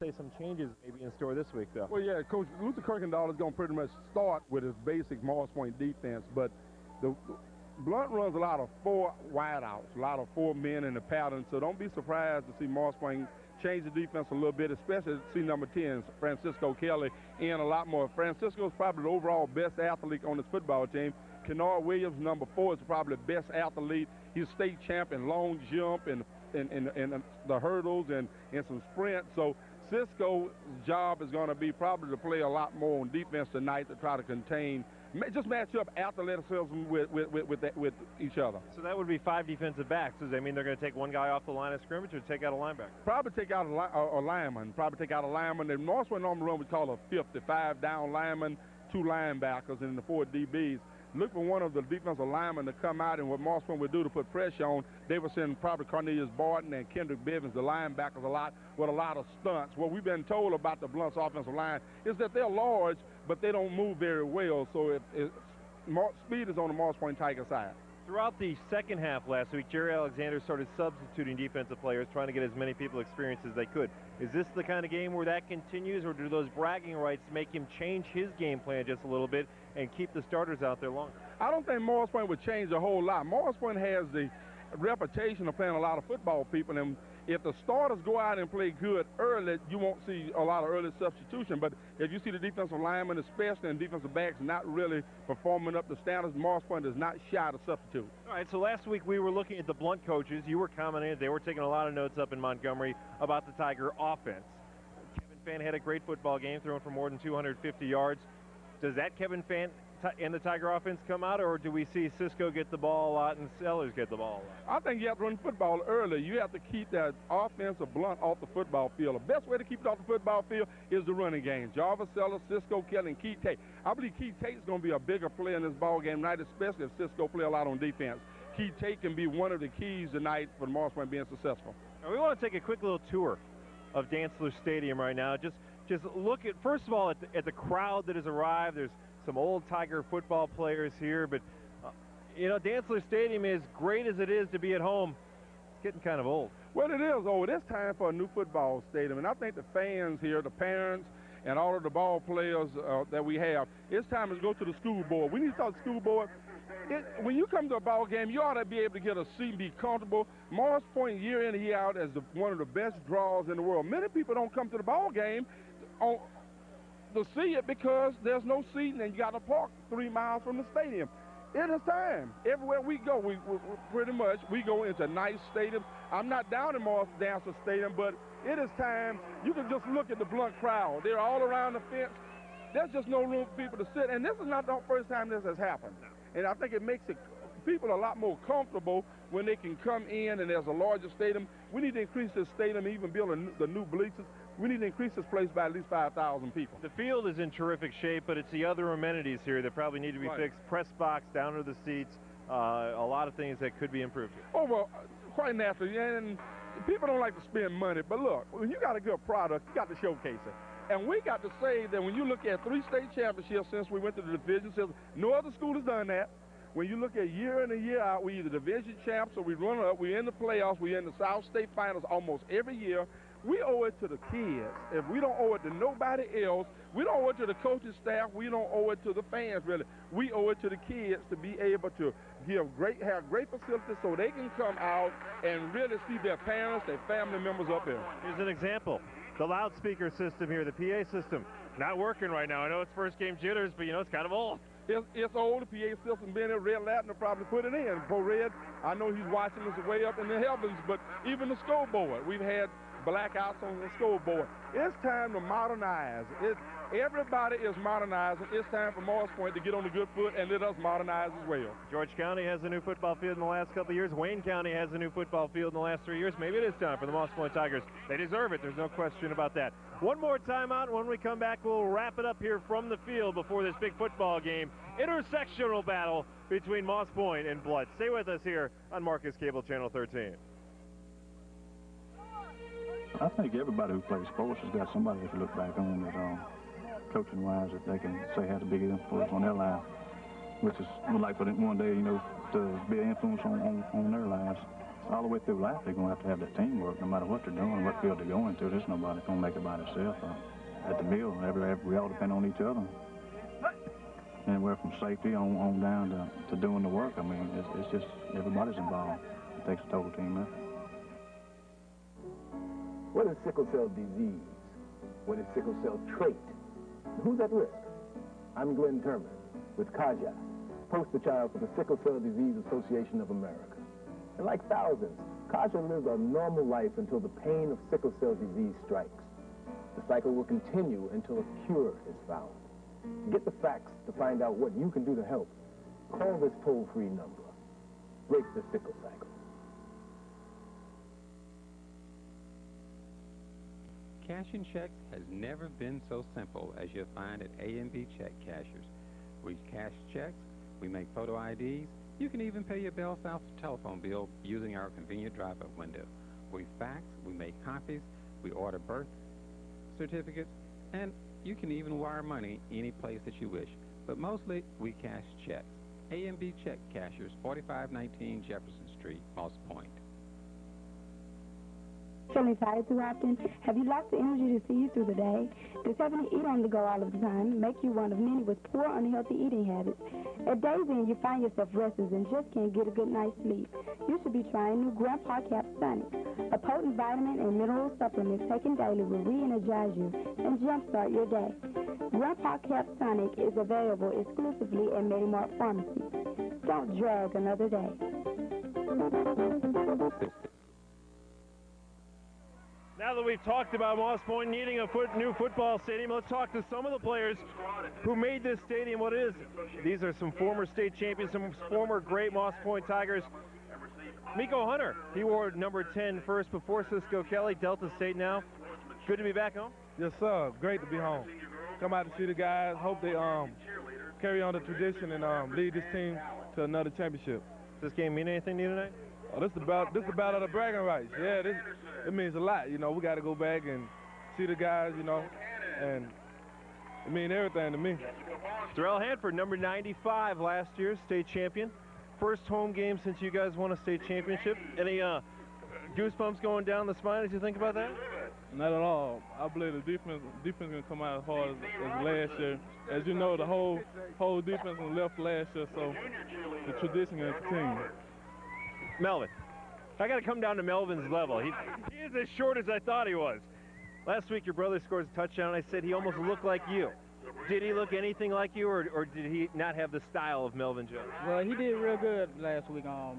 Say some changes maybe in store this week, though. Well, yeah, Coach Luther Kirkendall is going to pretty much start with his basic Morris Point defense, but the Blount runs a lot of 4 wideouts, a lot of 4 men in the pattern, so don't be surprised to see Morris Point change the defense a little bit, especially see number 10, Francisco Kelly, in a lot more. Francisco is probably the overall best athlete on this football team. Kennard Williams, number 4, is probably the best athlete. He's state champ in long jump and in the hurdles and in some sprints. So Cisco's job is going to be probably to play a lot more on defense tonight to try to contain, just match up athleticism with each other. So that would be 5 defensive backs. Does that mean they're going to take one guy off the line of scrimmage or take out a linebacker? Probably take out a lineman. Probably take out a lineman. The Northwest normally run we call a 55 down lineman, 2 linebackers, and the 4 DBs. Look for one of the defensive linemen to come out, and what Morris Point would do to put pressure on, they would send probably Cornelius Barton and Kendrick Bivens, the linebackers, a lot with a lot of stunts. What we've been told about the Blount's offensive line is that they're large, but they don't move very well. So speed is on the Morris Point Tiger side. Throughout the second half last week, Jerry Alexander started substituting defensive players, trying to get as many people experience as they could. Is this the kind of game where that continues, or do those bragging rights make him change his game plan just a little bit and keep the starters out there longer? I don't think Morris Point would change a whole lot. Morris Point has the reputation of playing a lot of football people, and if the starters go out and play good early, you won't see a lot of early substitution. But if you see the defensive linemen, especially and defensive backs, not really performing up to standards, Morris Point is not shy to substitute. All right, so last week we were looking at the Blount coaches. You were commenting, they were taking a lot of notes up in Montgomery about the Tiger offense. Kevin Fan had a great football game, throwing for more than 250 yards. Does that Kevin Fan and the Tiger offense come out, or do we see Cisco get the ball a lot and Sellers get the ball a lot? I think you have to run football early. You have to keep that offensive Blount off the football field. The best way to keep it off the football field is the running game. Jarvis Sellers, Cisco Kelly, and Keith Tate. I believe Keith Tate is going to be a bigger player in this ball game tonight, especially if Cisco play a lot on defense. Keith Tate can be one of the keys tonight for the Morris Point being successful. Now, we want to take a quick little tour of Dantzler Stadium right now. Just look at, first of all, at the crowd that has arrived. There's some old Tiger football players here, but you know, Dantzler Stadium, as great as it is to be at home, it's getting kind of old. Well, it is old. It's time for a new football stadium, and I think the fans here, the parents, and all of the ball players that we have, it's time to go to the school board. We need to start the school board. When you come to a ball game, you ought to be able to get a seat and be comfortable. Morris Point, year in and year out, is one of the best draws in the world. Many people don't come to the ball game to see it because there's no seating and you got to park 3 miles from the stadium. It is time. Everywhere we go, we pretty much go into nice stadiums. I'm not down in Morris Dantzler Stadium, but it is time. You can just look at the Blount crowd. They're all around the fence. There's just no room for people to sit, and this is not the first time this has happened. And I think it makes people a lot more comfortable when they can come in and there's a larger stadium. We need to increase this stadium, even build the new bleachers. We need to increase this place by at least 5,000 people. The field is in terrific shape, but it's the other amenities here that probably need to be fixed. Press box, down to the seats, a lot of things that could be improved here. Oh, well, quite naturally. And people don't like to spend money, but look, when you got a good product, you got to showcase it. And we got to say that when you look at 3 state championships since we went to the division, no other school has done that. When you look at year in and year out, we either division champs or we run up, we're in the playoffs, we're in the South State finals almost every year. We owe it to the kids. If we don't owe it to nobody else, we don't owe it to the coaching staff, we don't owe it to the fans, really. We owe it to the kids to be able to have great facilities so they can come out and really see their parents, their family members up there. Here's an example. The loudspeaker system here, the PA system, not working right now. I know it's first game jitters, but you know, it's kind of old. It's old. The PA system being in Red Latin will probably put it in. Bo Red, I know he's watching us way up in the heavens, but even the scoreboard, we've had blackouts on the scoreboard. It's time to modernize. Everybody is modernizing. It's time for Morris Point to get on the good foot and let us modernize as well. George County has a new football field in the last couple of years. Wayne County has a new football field in the last 3 years. Maybe it is time for the Morris Point Tigers. They deserve it. There's no question about that. One more timeout. When we come back, we'll wrap it up here from the field before this big football game. Intersectional battle between Morris Point and Blount. Stay with us here on Marcus Cable Channel 13. I think everybody who plays sports has got somebody if you look back on that coaching-wise that they can say has a big influence on their life, which is like for them one day, you know, to be an influence on their lives. all the way through life, they're going to have that teamwork, no matter what they're doing, what field they're going to. There's nobody going to make it by themselves. At the mill, we all depend on each other. Anywhere from safety on down to doing the work. I mean, it's just everybody's involved. It takes a total team effort. What is sickle cell disease? What is sickle cell trait? Who's at risk? I'm Glenn Turman with Kaja, poster child for the Sickle Cell Disease Association of America. And like thousands, Kaja lives a normal life until the pain of sickle cell disease strikes. The cycle will continue until a cure is found. To get the facts to find out what you can do to help, call this toll-free number. Break the sickle cycle. Cashing checks has never been so simple as you'll find at A&B Check Cashers. We cash checks, we make photo IDs, you can even pay your Bell South telephone bill using our convenient drop-up window. We fax, we make copies, we order birth certificates, and you can even wire money any place that you wish. But mostly, we cash checks. A&B Check Cashers, 4519 Jefferson Street, Moss Point. Feeling tired too often? Have you lost the energy to see you through the day? Does having to eat on the go all of the time make you one of many with poor, unhealthy eating habits? At day's end, you find yourself restless and just can't get a good night's sleep. You should be trying new Grandpa Cap Sonic. A potent vitamin and mineral supplement taken daily will re-energize you and jumpstart your day. Grandpa Cap Sonic is available exclusively at Medimart Pharmacy. Don't drag another day. Now that we've talked about Moss Point needing a new football stadium, let's talk to some of the players who made this stadium what it is. These are some former state champions, some former great Moss Point Tigers. Miko Hunter, he wore number 10 first before Cisco Kelly, Delta State now. Good to be back home? Yes, sir. Great to be home. Come out to see the guys. Hope they carry on the tradition and lead this team to another championship. Does this game mean anything to you tonight? Oh, this is the battle of the bragging rights. Yeah, it means a lot. You know, we got to go back and see the guys, you know, and it means everything to me. Darrell Hanford, number 95, last year's state champion. First home game since you guys won a state championship. Any goosebumps going down the spine as you think about that? Not at all. I believe the defense going to come out as hard as last year. As you know, the whole defense was left last year, so the tradition is continuing. Melvin, I got to come down to Melvin's level. He is as short as I thought he was. Last week, your brother scores a touchdown, and I said he almost looked like you. Did he look anything like you, or did he not have the style of Melvin Jones? Well, he did real good last week. I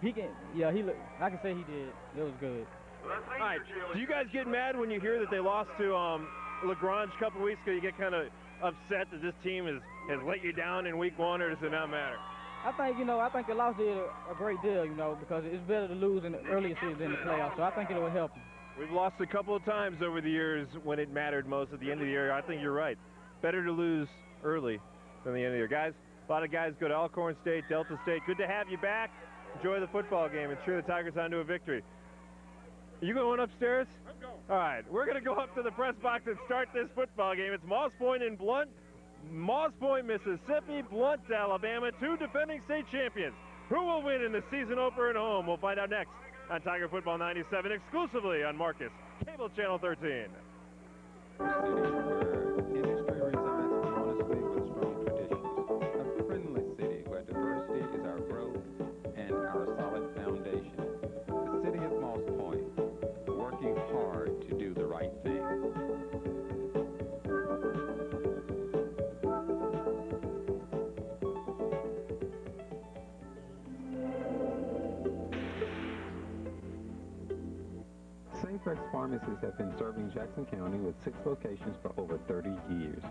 can say he did. It was good. All right, do you guys get mad when you hear that they lost to LaGrange a couple weeks ago? You get kind of upset that this team has let you down in week one, or does it not matter? I think the loss did a great deal, because it's better to lose in the earlier season than the playoffs, so I think it will help them. We've lost a couple of times over the years when it mattered most at the end of the year. I think you're right. Better to lose early than the end of the year. Guys, a lot of guys go to Elkhorn State, Delta State. Good to have you back. Enjoy the football game and cheer the Tigers on to a victory. Are you going upstairs? I'm going. All right, we're going to go up to the press box and start this football game. It's Moss Point and Blount. Moss Point, Mississippi, Blount, Alabama, two defending state champions. Who will win in the season opener at home? We'll find out next on Tiger Football 97, exclusively on Marcus, Cable Channel 13. Industry resides honestly with strong traditions. A friendly city where diversity is our growth and our solid foundation. The city of Moss Point, working hard to do the right thing. St. Pharmacies have been serving Jackson County with 6 locations for over 30 years.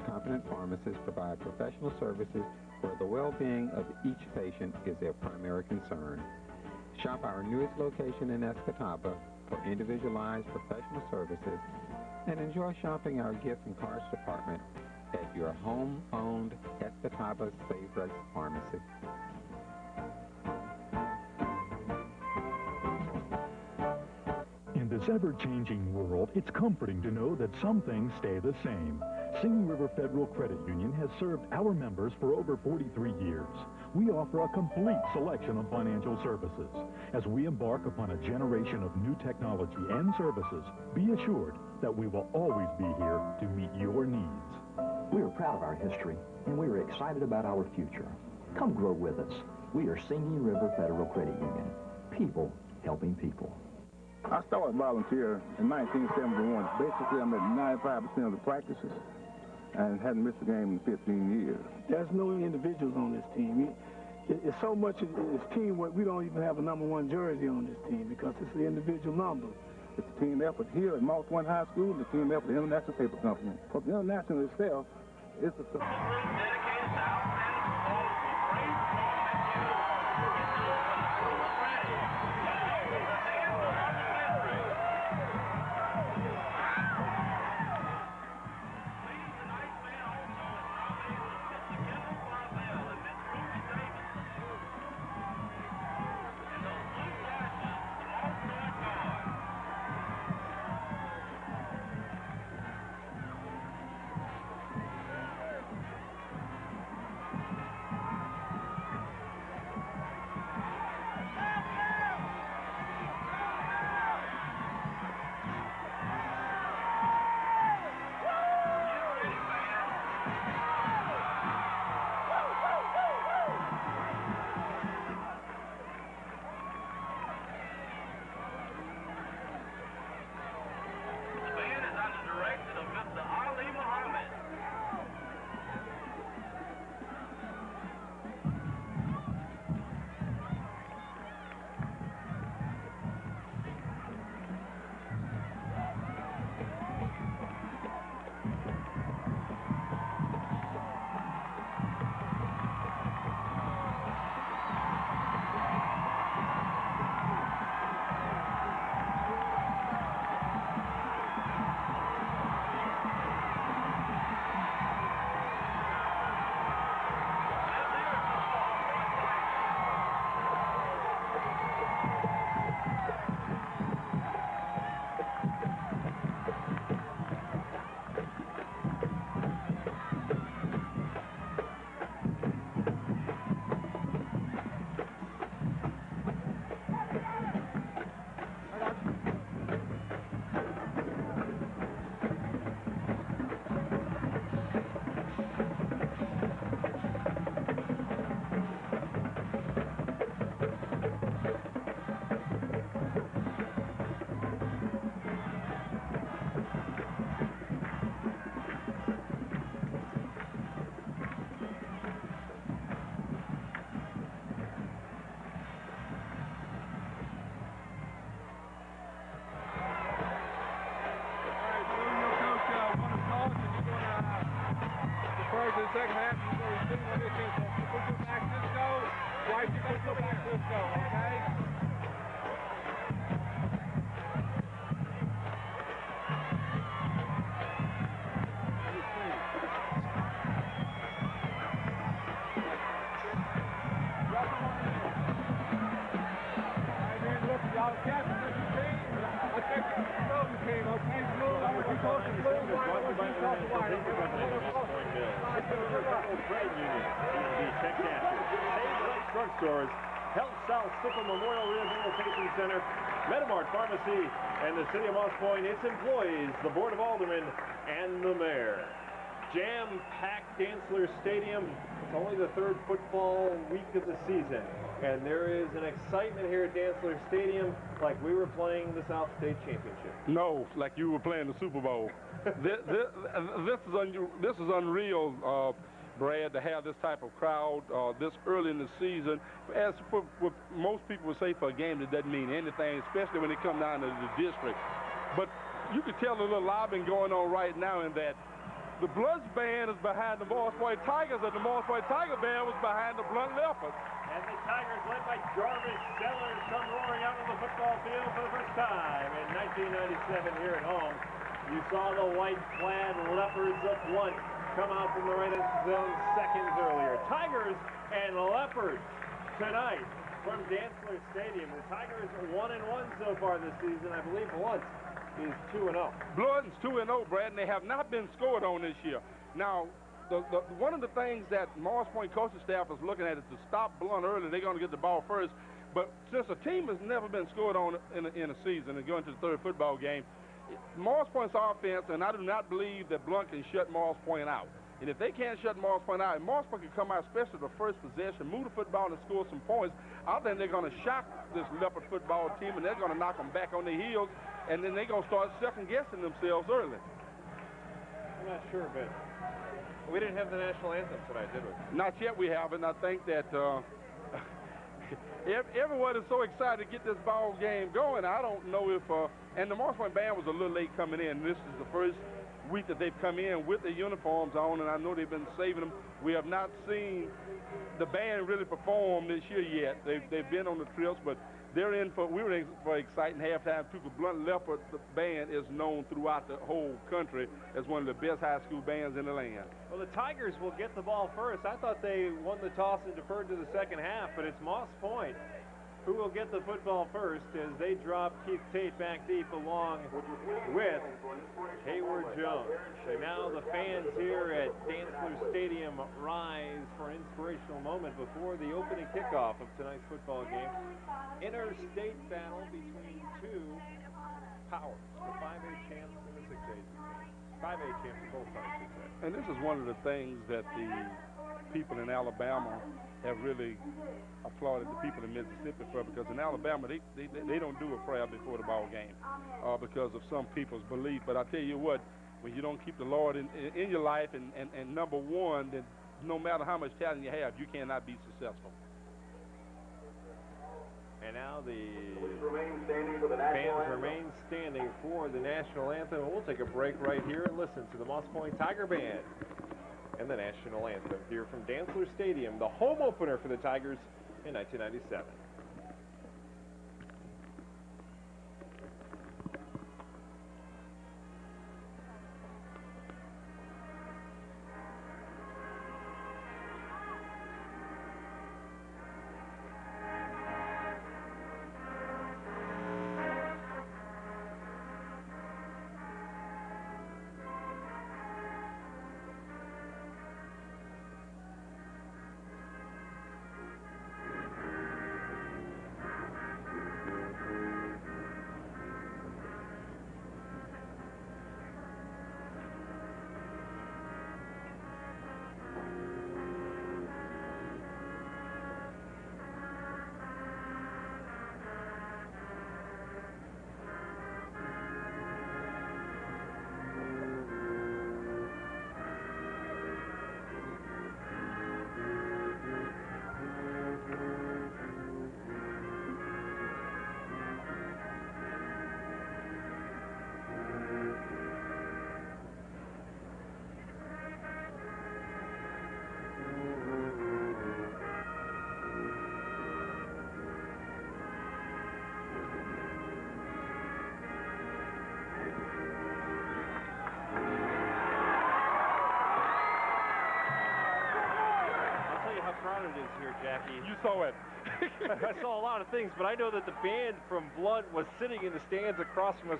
Competent pharmacists provide professional services where the well-being of each patient is their primary concern. Shop our newest location in Escatawpa for individualized professional services and enjoy shopping our gift and cards department at your home-owned Escatawpa Save Race Pharmacy. In this ever-changing world, it's comforting to know that some things stay the same. Singing River Federal Credit Union has served our members for over 43 years. we offer a complete selection of financial services. As we embark upon a generation of new technology and services, be assured that we will always be here to meet your needs. We are proud of our history, and we are excited about our future. Come grow with us. We are Singing River Federal Credit Union. People helping people. I started volunteer in 1971. Basically, I made 95% of the practices and hadn't missed a game in 15 years. There's no individuals on this team. It's so much it's teamwork. We don't even have a number 1 jersey on this team because it's the individual number. It's a team effort here at Moss Point High School and the team effort at the International Paper Company. But the International itself is the... The second half, you're going to see when this is. Put your back this goal. Twice you put your back this goal, okay? Y'all captain of the team. I think you know the team, okay? Blue, I'm going to be talking blue, white, I'm going to be talking white. Trade Union, the check casher. Save Light Drugstores, Health South Stickle Memorial Rehabilitation Center, Metamart Pharmacy, and the City of Moss Point, its employees, the Board of Aldermen, and the Mayor. Jam-packed Dantzler Stadium. It's only the 3rd football week of the season, and there is an excitement here at Dantzler Stadium like we were playing the South State Championship. No, like you were playing the Super Bowl. This is unreal, Brad, to have this type of crowd this early in the season. As for most people would say, for a game that doesn't mean anything, especially when it comes down to the district. But you could tell a little lobbying going on right now in that the Bloods band is behind the Moss Point Tigers, and the Moss Point Tiger band was behind the Blount Leopards. And the Tigers, led by Jarvis Sellers, come roaring out on the football field for the first time in 1997 here at home. You saw the white-clad Leopards of Blount come out from the right zone seconds earlier. Tigers and Leopards tonight from Dantzler Stadium. The Tigers are 1-1 so far this season. I believe Blount is 2-0. Blount's 2-0, Brad, and they have not been scored on this year. Now, one of the things that Morris Point coaching staff is looking at is to stop Blount early. They're going to get the ball first. But since a team has never been scored on in a season and going to the third football game, Morris Point's offense, and I do not believe that Blount can shut Morris Point out. And if they can't shut Morris Point out, and Morris Point can come out, especially the first possession, move the football and score some points, I think they're going to shock this Leopard football team, and they're going to knock them back on their heels, and then they're going to start second-guessing themselves early. I'm not sure, but we didn't have the national anthem tonight, did we? Not yet we haven't. I think that everyone is so excited to get this ball game going. I don't know if, and the Morris Point band was a little late coming in. This is the first week that they've come in with their uniforms on, and I know they've been saving them. We have not seen the band really perform this year yet. They've been on the trips, but they're in for, we were in for exciting halftime too, because Blount Leopard, the band, is known throughout the whole country as one of the best high school bands in the land. Well, the Tigers will get the ball first. I thought they won the toss and deferred to the second half, but it's Moss Point who will get the football first as they drop Keith Tate back deep along with Hayward Jones. So now the fans here at Dantzler Stadium rise for an inspirational moment before the opening kickoff of tonight's football game. Interstate battle between two powers, the 5A champs and the 6A champs. 5A champs are both sides, 6A. And this is one of the things that the people in Alabama have really applauded the people in Mississippi for, because in Alabama they don't do a prayer before the ball game because of some people's belief. But I tell you what, when you don't keep the Lord in your life and number one, then no matter how much talent you have, you cannot be successful. And now the fans remain standing for the national anthem. We'll take a break right here and listen to the Moss Point Tiger Band and the national anthem here from Dantzler Stadium, the home opener for the Tigers in 1997. Crowded is here, Jackie. You saw it. I saw a lot of things, but I know that the band from Blount was sitting in the stands across from us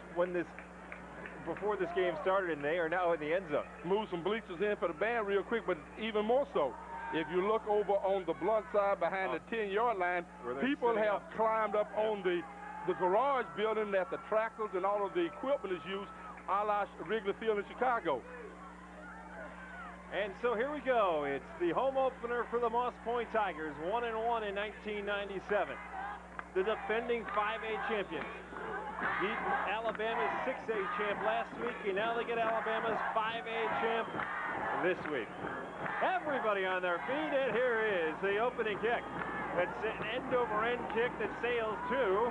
before this game started, and they are now in the end zone. Move some bleachers in for the band real quick, but even more so, if you look over on the Blount side behind the 10-yard line, people have climbed up on the garage building that the tractors and all of the equipment is used, a la Wrigley Field in Chicago. And so here we go. It's the home opener for the Moss Point Tigers, 1-1 in 1997. The defending 5A champions beat Alabama's 6A champ last week, and now they get Alabama's 5A champ this week. Everybody on their feet, and here is the opening kick. It's an end-over-end kick that sails to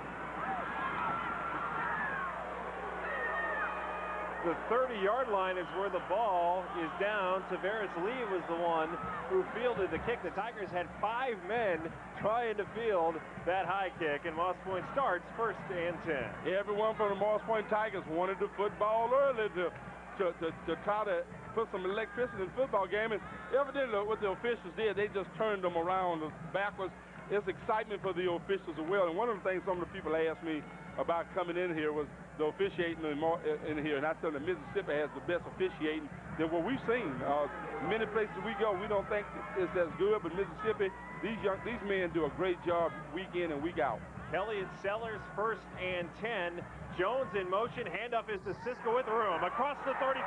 the 30-yard line is where the ball is down. Tavares Lee was the one who fielded the kick. The Tigers had 5 men trying to field that high kick, and Moss Point starts 1st and 10. Everyone from the Moss Point Tigers wanted the football early to try to put some electricity in the football game, and evidently what the officials did, they just turned them around backwards. It's excitement for the officials as well, and one of the things some of the people asked me about coming in here was, the officiating in here. And I tell them Mississippi has the best officiating than what we've seen. Many places we go, we don't think it's as good, but Mississippi, these men do a great job week in and week out. Kelly and Sellers, 1st and 10. Jones in motion. Handoff is to Cisco with room. Across the 35,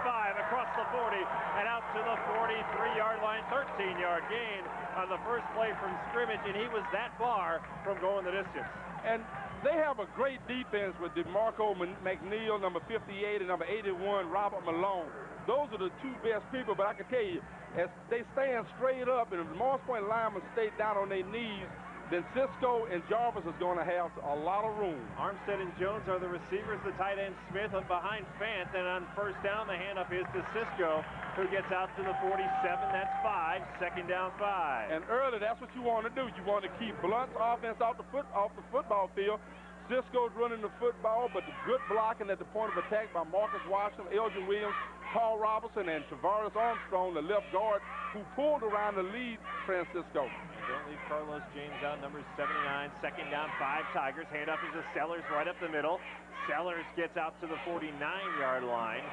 across the 40, and out to the 43-yard line. 13-yard gain on the first play from scrimmage, and he was that far from going the distance. And they have a great defense with DeMarco McNeil, number 58, and number 81, Robert Malone. Those are the two best people, but I can tell you, as they stand straight up, and if the Morris Point linemen stay down on their knees, then Cisco and Jarvis is going to have a lot of room. Armstead and Jones are the receivers, the tight end Smith and behind Fant, and on first down, the handoff is to Cisco, who gets out to the 47. That's 5, 2nd down 5. And early, that's what you want to do. You want to keep Blount's offense off the football field. Cisco's running the football, but the good blocking at the point of attack by Marcus Washington, Elgin Williams, Paul Robertson, and Tavares Armstrong, the left guard, who pulled around the lead Francisco. Don't leave Carlos James out, number 79, 2nd down 5 Tigers. Handoff is to Sellers right up the middle. Sellers gets out to the 49-yard line,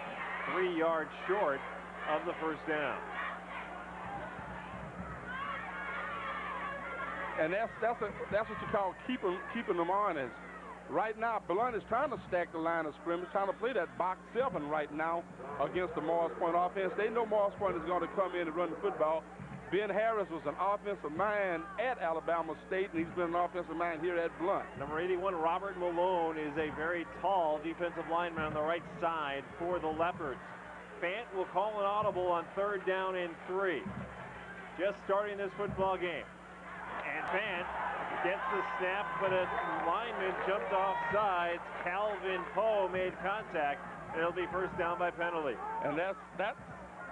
3 yards short of the first down. And that's what you call keeping them honest. Right now, Blount is trying to stack the line of scrimmage, trying to play that box 7 right now against the Morris Point offense. They know Morris Point is going to come in and run the football. Ben Harris was an offensive mind at Alabama State, and he's been an offensive mind here at Blount. Number 81, Robert Malone, is a very tall defensive lineman on the right side for the Leopards. Fant will call an audible on 3rd down and 3. Just starting this football game. And Fant gets the snap, but a lineman jumped offsides. Calvin Poe made contact. It'll be first down by penalty. And that's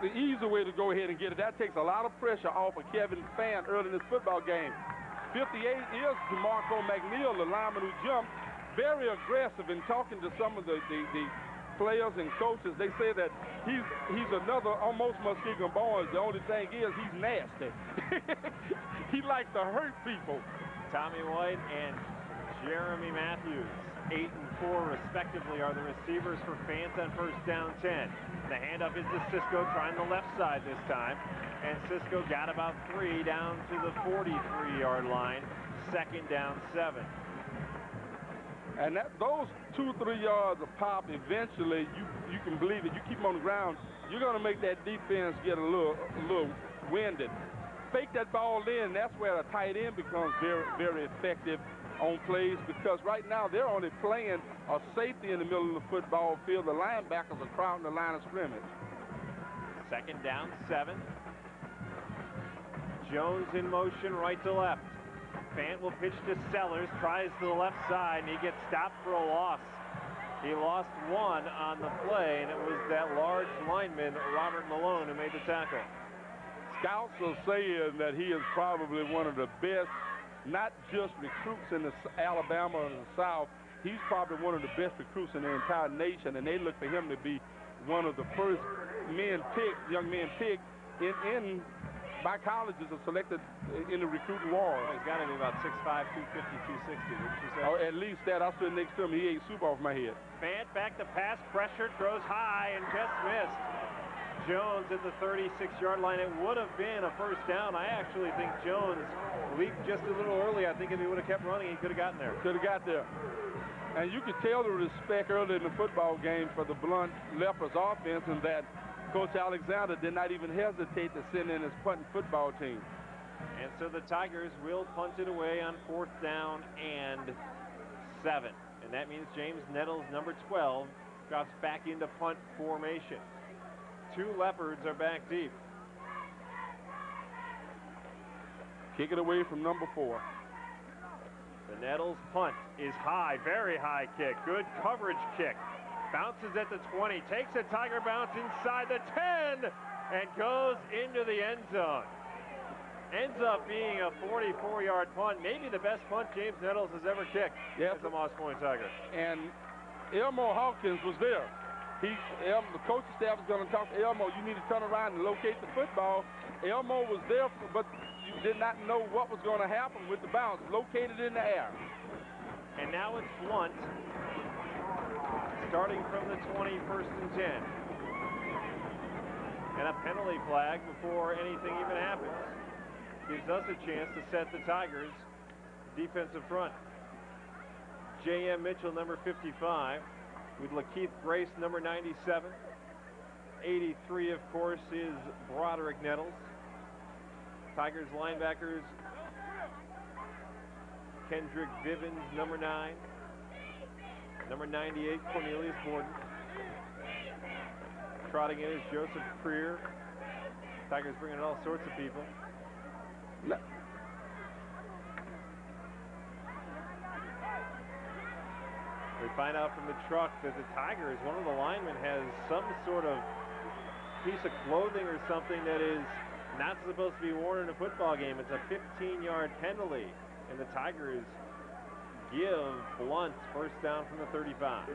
the easy way to go ahead and get it. That takes a lot of pressure off of Kevin Fant early in this football game. 58 is DeMarco McNeil, the lineman who jumped. Very aggressive in talking to some of the players and coaches. They say that he's another almost Muskegon boy. The only thing is he's nasty. He likes to hurt people. Tommy White and Jeremy Matthews, 8 and 4 respectively, are the receivers for Fant on first down 10. The handoff is to Cisco, trying the left side this time. And Cisco got about 3 down to the 43-yard line, 2nd down 7. And those 2-3 yards of pop, eventually, you can believe it. You keep them on the ground, you're going to make that defense get a little winded. Fake that ball in, that's where a tight end becomes very, very effective on plays, because right now they're only playing a safety in the middle of the football field. The linebackers are crowding the line of scrimmage. 2nd down 7. Jones in motion right to left. Fant will pitch to Sellers, tries to the left side, and he gets stopped for a loss. He lost 1 on the play, and it was that large lineman, Robert Malone, who made the tackle. Scouts are saying that he is probably one of the best, not just recruits in Alabama or the South. He's probably one of the best recruits in the entire nation, and they look for him to be one of the first young men picked by colleges are selected in the recruiting wars. Well, he's got to be about 6'5", 250, 260, wouldn't you say? Oh, at least that. I stood next to him. He ate soup off my head. Fant back to pass, pressure, throws high, and just missed. Jones at the 36-yard line. It would have been a first down. I actually think Jones leaped just a little early. I think if he would have kept running, he could have gotten there. Could have got there. And you could tell the respect early in the football game for the Blount Leopards offense, and that Coach Alexander did not even hesitate to send in his punting football team. And so the Tigers will punt it away on 4th down and 7. And that means James Nettles, number 12, drops back into punt formation. 2 Leopards are back deep. Kick it away from number 4. The Nettles punt is high, very high kick. Good coverage kick. Bounces at the 20, takes a Tiger bounce inside the 10, and goes into the end zone. Ends up being a 44-yard punt, maybe the best punt James Nettles has ever kicked as a Moss Point Tiger. And Elmo Hawkins was there. The coaching staff is going to talk to Elmo. You need to turn around and locate the football. Elmo was there, but you did not know what was going to happen with the bounce. Located in the air. And now it's Blount. starting from the 20, first and 10. And a penalty flag before anything even happens. Gives us a chance to set the Tigers defensive front. J.M. Mitchell, number 55, with Lakeith Grace, number 97. 83, of course, is Broderick Nettles. Tigers linebackers, Kendrick Vivens, number 9. Number 98, Cornelius Borden. Trotting in is Joseph Creer. Tigers bringing in all sorts of people. No. We find out from the truck that the Tigers, one of the linemen, has some sort of piece of clothing or something that is not supposed to be worn in a football game. It's a 15-yard penalty, and the Tigers give Blount first down from the 35.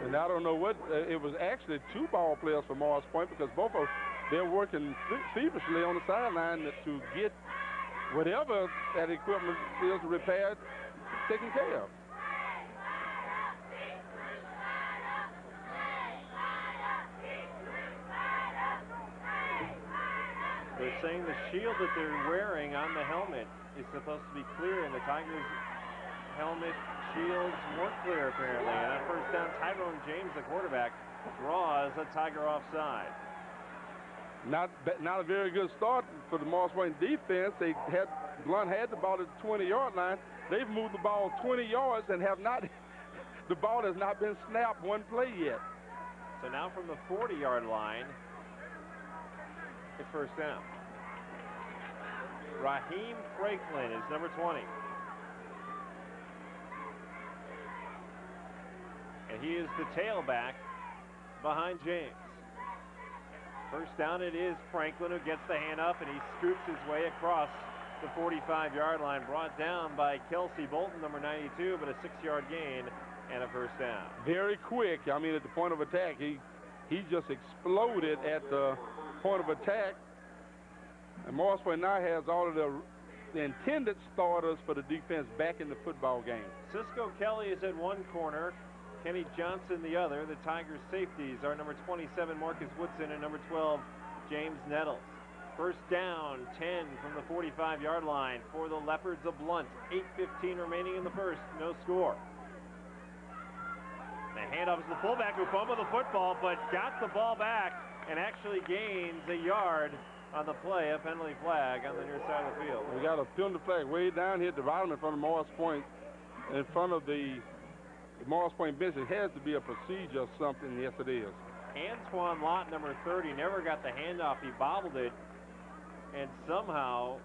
And I don't know what, it was actually 2 ball players for Morris Point, because both of they're working feverishly on the sideline to get whatever that equipment is repaired, taken care of. They're saying the shield that they're wearing on the helmet is supposed to be clear, and the Tigers' helmet shields weren't clear apparently. And on first down, Tyrone James, the quarterback, draws a Tiger offside. Not a very good start for the Morris Point defense. Blount had the ball at the 20-yard line. They've moved the ball 20 yards and the ball has not been snapped one play yet. So now from the 40-yard line, it's first down. Raheem Franklin is number 20. And he is the tailback behind James. First down, it is Franklin who gets the hand up, and he scoops his way across the 45-yard line, brought down by Kelsey Bolton, number 92, but a 6-yard gain and a first down. Very quick. I mean, at the point of attack, he just exploded at the point of attack. And Morris Point now has all of the intended starters for the defense back in the football game. Cisco Kelly is at one corner, Kenny Johnson the other. The Tigers safeties are number 27, Marcus Woodson, and number 12, James Nettles. First down, 10 from the 45-yard line for the Leopards of Blount. 8:15 remaining in the first, no score. The handoff is the fullback who fumbled the football, but got the ball back and actually gains a yard on the play. A penalty flag on the near side of the field. We got a penalty flag way down here at the bottom in front of Morris Point, in front of the Morris Point bench. It has to be a procedure or something. Yes, it is. Antoine Lott, number 30, never got the handoff. He bobbled it and somehow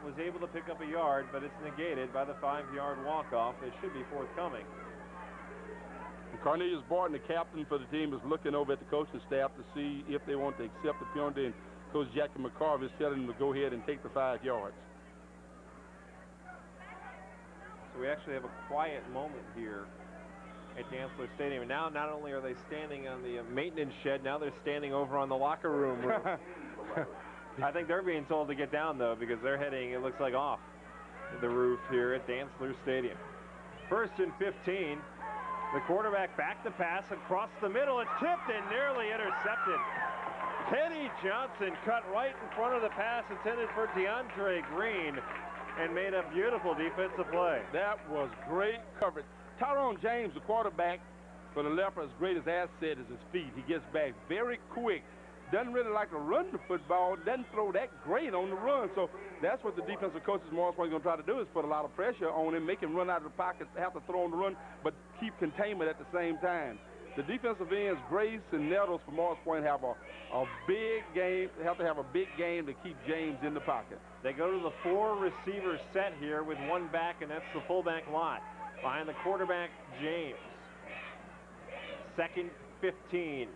was able to pick up a yard, but it's negated by the 5-yard walk-off. It should be forthcoming. And Cornelius Barton, the captain for the team, is looking over at the coaching staff to see if they want to accept the penalty, and Coach Jackie McCarver is telling them to go ahead and take the 5 yards. So we actually have a quiet moment here at Dantzler Stadium. And now not only are they standing on the maintenance shed, now they're standing over on the locker room. I think they're being told to get down, though, because they're heading, it looks like, off the roof here at Dantzler Stadium. First and 15. The quarterback back to pass across the middle. It's tipped and nearly intercepted. Kenny Johnson cut right in front of the pass intended for DeAndre Green and made a beautiful defensive play. That was great coverage. Tyrone James, the quarterback for the Leopards' greatest asset is his feet. He gets back very quick. Doesn't really like to run the football. Doesn't throw that great on the run. So that's what the defensive coaches Morris Point going to try to do, is put a lot of pressure on him, make him run out of the pocket, have to throw on the run, but keep containment at the same time. The defensive ends, Grace and Nettles for Morris Point, have a big game. They have to have a big game to keep James in the pocket. They go to the 4-receiver set here with one back, and that's the fullback Lott. Behind the quarterback, James. Second 15.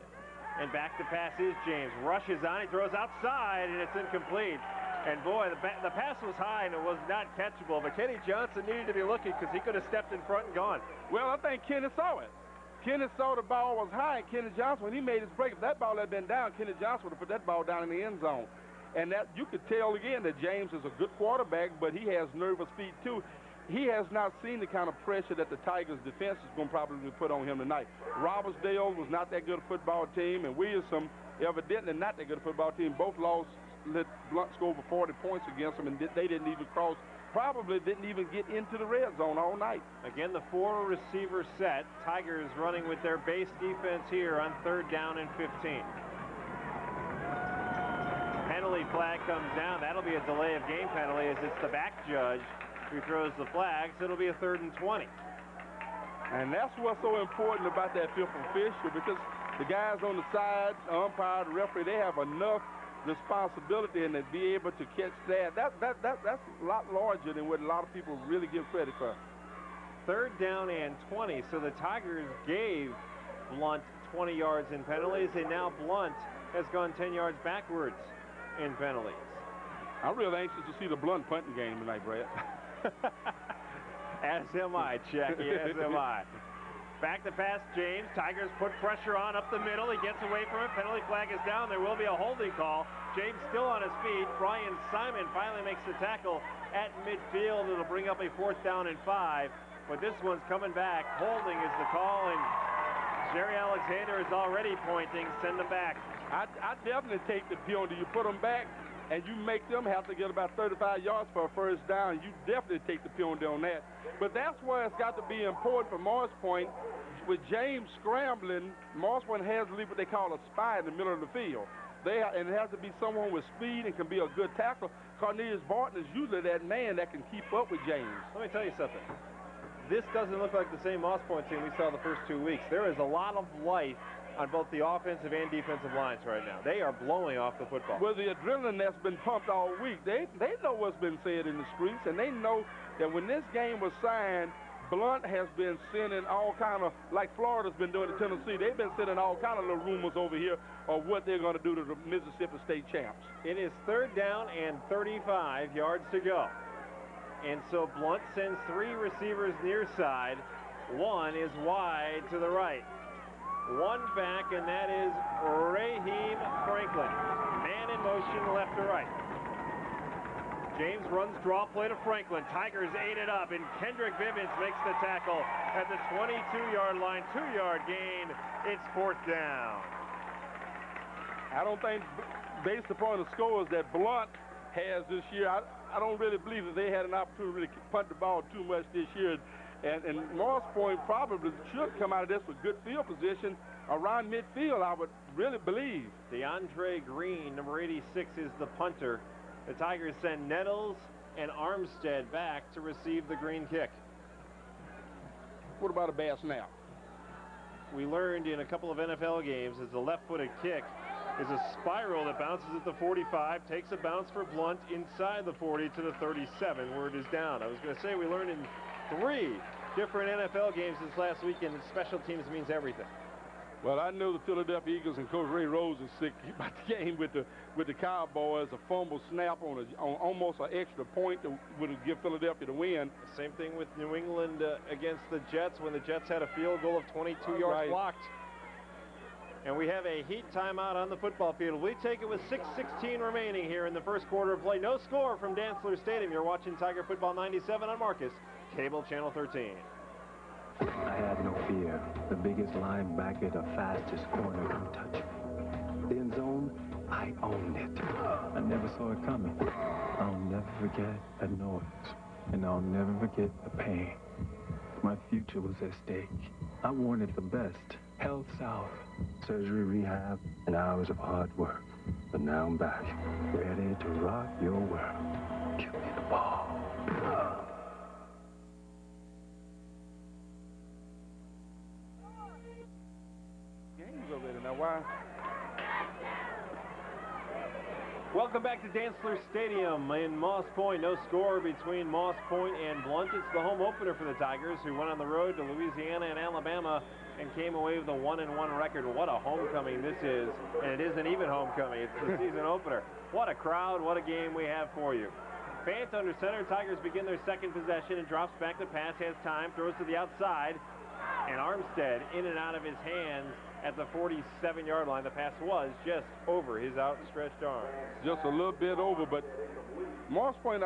And back to pass is James. Rushes on, he throws outside, and it's incomplete. And boy, the pass was high and it was not catchable, but Kenny Johnson needed to be looking because he could have stepped in front and gone. Well, I think Kenny saw it. Kenny saw the ball was high, and Kenny Johnson, when he made his break, if that ball had been down, Kenny Johnson would have put that ball down in the end zone. And that you could tell again that James is a good quarterback, but he has nervous feet too. he has not seen the kind of pressure that the Tigers' defense is going to probably put on him tonight. Robertsdale was not that good a football team, and Williamson evidently not that good a football team. Both lost, let Blount score over 40 points against them, and they didn't even cross, probably didn't even get into the red zone all night. Again, the 4-receiver set. Tigers running with their base defense here on 3rd down and 15. Penalty flag comes down. That'll be a delay of game penalty as it's the back judge who throws the flag, so it'll be a 3rd and 20. And that's what's so important about that fifth official, because the guys on the side, the umpire, the referee, they have enough responsibility and to be able to catch that. That's a lot larger than what a lot of people really give credit for. 3rd down and 20, so the Tigers gave Blount 20 yards in penalties, and now Blount has gone 10 yards backwards in penalties. I'm real anxious to see the Blount punting game tonight, Brad. As am I, Jackie, as am I. Back to pass, James. Tigers put pressure on up the middle. He gets away from it. Penalty flag is down. There will be a holding call. James still on his feet. Brian Simon finally makes the tackle at midfield. It'll bring up a 4th down and 5. But this one's coming back. Holding is the call, and Jerry Alexander is already pointing. Send them back. I definitely take the penalty. You put them back, and you make them have to get about 35 yards for a 1st down. You definitely take the penalty on that. But that's where it's got to be important for Morris Point. With James scrambling, Morris Point has to leave what they call a spy in the middle of the field. And it has to be someone with speed and can be a good tackle. Cornelius Barton is usually that man that can keep up with James. Let me tell you something. This doesn't look like the same Moss Point team we saw the first 2 weeks. There is a lot of life on both the offensive and defensive lines right now. They are blowing off the football. Well, the adrenaline that's been pumped all week, they know what's been said in the streets, and they know that when this game was signed, Blount has been sending all kind of, like Florida's been doing to Tennessee, they've been sending all kind of little rumors over here of what they're going to do to the Mississippi State champs. It is 3rd down and 35 yards to go. And so Blount sends 3 receivers near side. 1 is wide to the right. 1 back, and that is Raheem Franklin. Man in motion left to right. James runs draw play to Franklin. Tigers ate it up, and Kendrick Vivens makes the tackle at the 22-yard line. 2-yard gain. It's 4th down. I don't think, based upon the scores that Blount has this year, I don't really believe that they had an opportunity to punt the ball too much this year. And Morris Point probably should come out of this with good field position around midfield, I would really believe. DeAndre Green, number 86, is the punter. The Tigers send Nettles and Armstead back to receive the green kick. What about a bad snap? We learned in a couple of NFL games as the left-footed kick is a spiral that bounces at the 45, takes a bounce for Blount inside the 40 to the 37 where it is down. I was going to say we learned in 3 different NFL games this last weekend that special teams means everything. Well, I know the Philadelphia Eagles and Coach Ray Rose is sick about the game with the Cowboys. A fumble snap on almost an extra point that would give Philadelphia the win. Same thing with New England against the Jets when the Jets had a field goal of 22 yards blocked. And we have a heat timeout on the football field. We take it with 6:16 remaining here in the first quarter of play. No score from Dantzler Stadium. You're watching Tiger Football 97 on Marcus, Cable Channel 13. I had no fear. The biggest linebacker, the fastest corner could touch me. The end zone, I owned it. I never saw it coming. I'll never forget that noise, and I'll never forget the pain. My future was at stake. I wanted the best. Health South, surgery, rehab, and hours of hard work. But now I'm back, ready to rock your world. Give me the ball. Game's already now. Why? Welcome back to Dantzler Stadium in Moss Point. No score between Moss Point and Blount. It's the home opener for the Tigers, who went on the road to Louisiana and Alabama and came away with a 1-1 record. What a homecoming this is. And it isn't even homecoming. It's the season opener. What a crowd. What a game we have for you. Fant under center. Tigers begin their second possession and drops back the pass. Has time. Throws to the outside. And Armstead in and out of his hands at the 47-yard line. The pass was just over his outstretched arm. Just a little bit over, but Morris Point,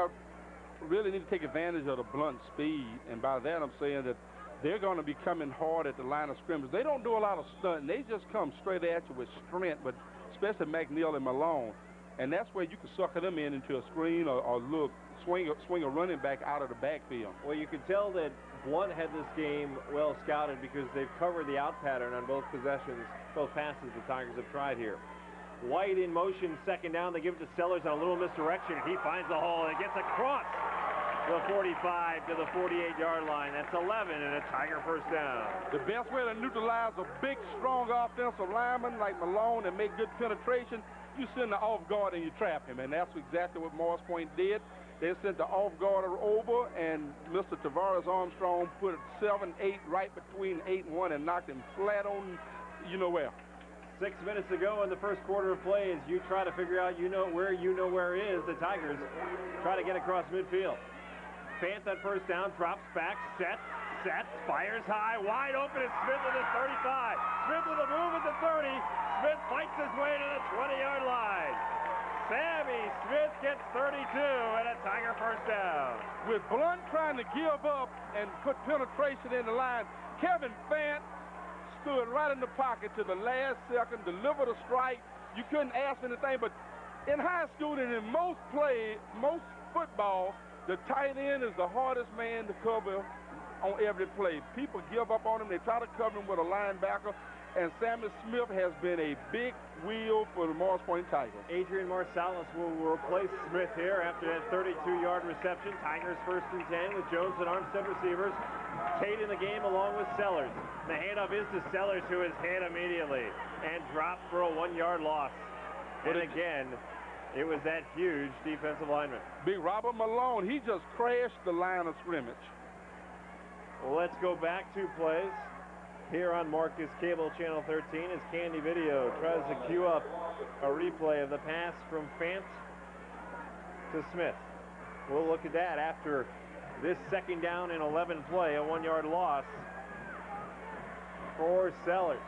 really need to take advantage of the Blount speed, and by that I'm saying that they're going to be coming hard at the line of scrimmage. They don't do a lot of stunting. They just come straight at you with strength, but especially McNeil and Malone. And that's where you can sucker them into a screen or look, swing a running back out of the backfield. Well, you can tell that Blount had this game well scouted because they've covered the out pattern on both possessions, both passes the Tigers have tried here. White in motion, second down. They give it to Sellers on a little misdirection. He finds the hole and gets across the 45 to the 48-yard line. That's 11 and a Tiger first down. The best way to neutralize a big, strong offensive lineman like Malone and make good penetration, you send the off guard and you trap him, and that's exactly what Morris Point did. They sent the off guard over, and Mr. Tavares Armstrong put 7-8 right between 8 and 1 and knocked him flat on you know where. 6 minutes to go in the first quarter of play as you try to figure out you know where is. The Tigers try to get across midfield. Fant on first down, drops back, sets, fires high, wide open, and Smith at the 35. Smith with a move at the 30. Smith fights his way to the 20-yard line. Sammy Smith gets 32 and a Tiger first down. With Blount trying to give up and put penetration in the line, Kevin Fant stood right in the pocket to the last second, delivered a strike. You couldn't ask anything, but in high school and in most football, the tight end is the hardest man to cover on every play. People give up on him. They try to cover him with a linebacker, and Sammy Smith has been a big wheel for the Morris Point Tigers. Adrian Marsalis will replace Smith here after that 32-yard reception. Tigers first and 10 with Jones and Armstead receivers. Tate in the game along with Sellers. The handoff is to Sellers, who is hit immediately and dropped for a 1-yard loss. And again, it was that huge defensive lineman. Big Robert Malone, he just crashed the line of scrimmage. Well, let's go back 2 plays here on Marcus Cable Channel 13 as Candy Video tries to cue up a replay of the pass from Fant to Smith. We'll look at that after this second down and 11 play, a 1-yard loss for Sellers.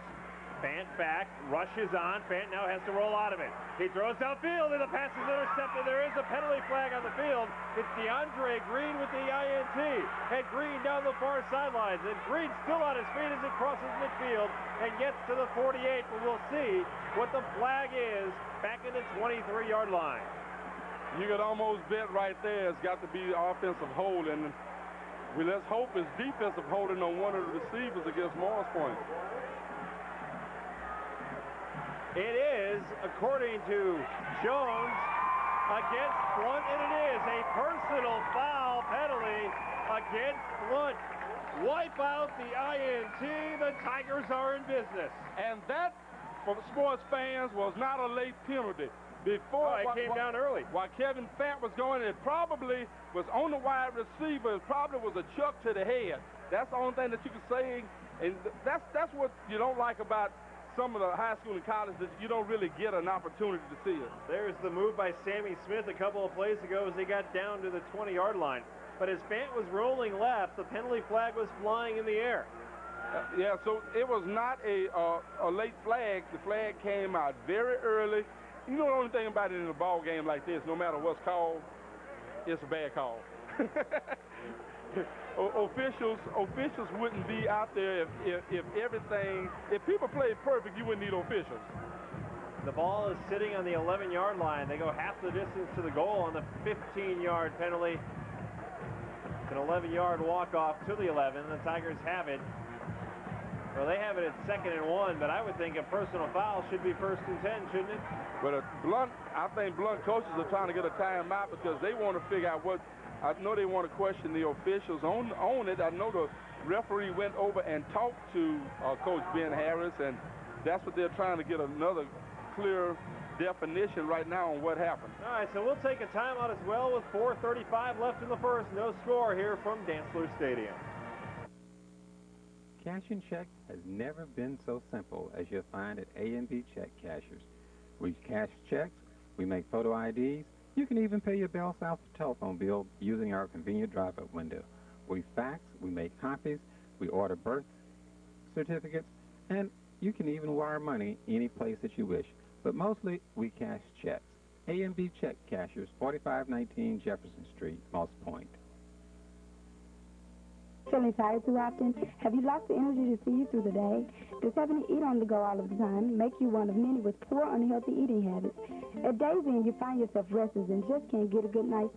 Fant back, rushes on. Fant now has to roll out of it. He throws downfield, and the pass is intercepted. There is a penalty flag on the field. It's DeAndre Green with the INT. And Green down the far sidelines. And Green still on his feet as he crosses midfield and gets to the 48. But we'll see what the flag is back in the 23-yard line. You could almost bet right there it's got to be offensive holding. Let's hope it's defensive holding on one of the receivers against Morris Point. It is, according to Jones, against Blount, and it is a personal foul penalty against Blount. Wipe out the INT. The Tigers are in business. And that, for the sports fans, was not a late penalty. Before it came down early. While Kevin Fant was going, it probably was on the wide receiver. It probably was a chuck to the head. That's the only thing that you can say. And that's what you don't like about some of the high school and college, that you don't really get an opportunity to see it. There's the move by Sammy Smith a couple of plays ago as they got down to the 20-yard line. But as Fant was rolling left, the penalty flag was flying in the air. Yeah, so it was not a late flag. The flag came out very early. You know the only thing about it in a ball game like this, no matter what's called, it's a bad call. Officials wouldn't be out there if people played perfect, you wouldn't need officials. The ball is sitting on the 11-yard line. They go half the distance to the goal on the 15-yard penalty. It's an 11-yard walk-off to the 11. The Tigers have it. Well, they have it at 2nd and 1, but I would think a personal foul should be 1st and 10, shouldn't it? But I think Blount coaches are trying to get a timeout because they want to figure out what. I know they want to question the officials on it. I know the referee went over and talked to Coach Ben Harris, and that's what they're trying to get another clear definition right now on what happened. All right, so we'll take a timeout as well with 4:35 left in the first. No score here from Dantzler Stadium. Cashing check has never been so simple as you'll find at A&B Check Cashers. We cash checks, we make photo IDs, you can even pay your Bell South telephone bill using our convenient drive-up window. We fax, we make copies, we order birth certificates, and you can even wire money any place that you wish. But mostly, we cash checks. A&B Check Cashers, 4519 Jefferson Street, Moss Point. Feeling tired too often? Have you lost the energy to see you through the day? Does having to eat on the go all of the time make you one of many with poor, unhealthy eating habits? At day's end, you find yourself restless and just can't get a good night's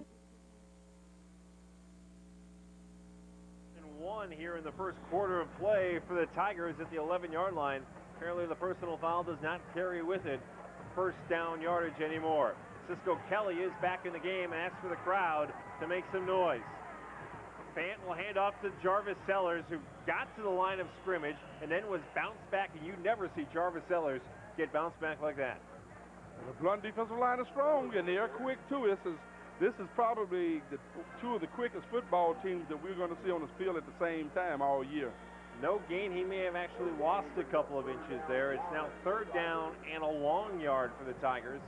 one here in the first quarter of play for the Tigers at the 11-yard line. Apparently the personal foul does not carry with it first down yardage anymore. Cisco Kelly is back in the game and asks for the crowd to make some noise. Fant will hand off to Jarvis Sellers, who got to the line of scrimmage and then was bounced back, and you never see Jarvis Sellers get bounced back like that. The Blount defensive line is strong, and they're quick, too. This is probably two of the quickest football teams that we're going to see on the field at the same time all year. No gain. He may have actually lost a couple of inches there. It's now third down and a long yard for the Tigers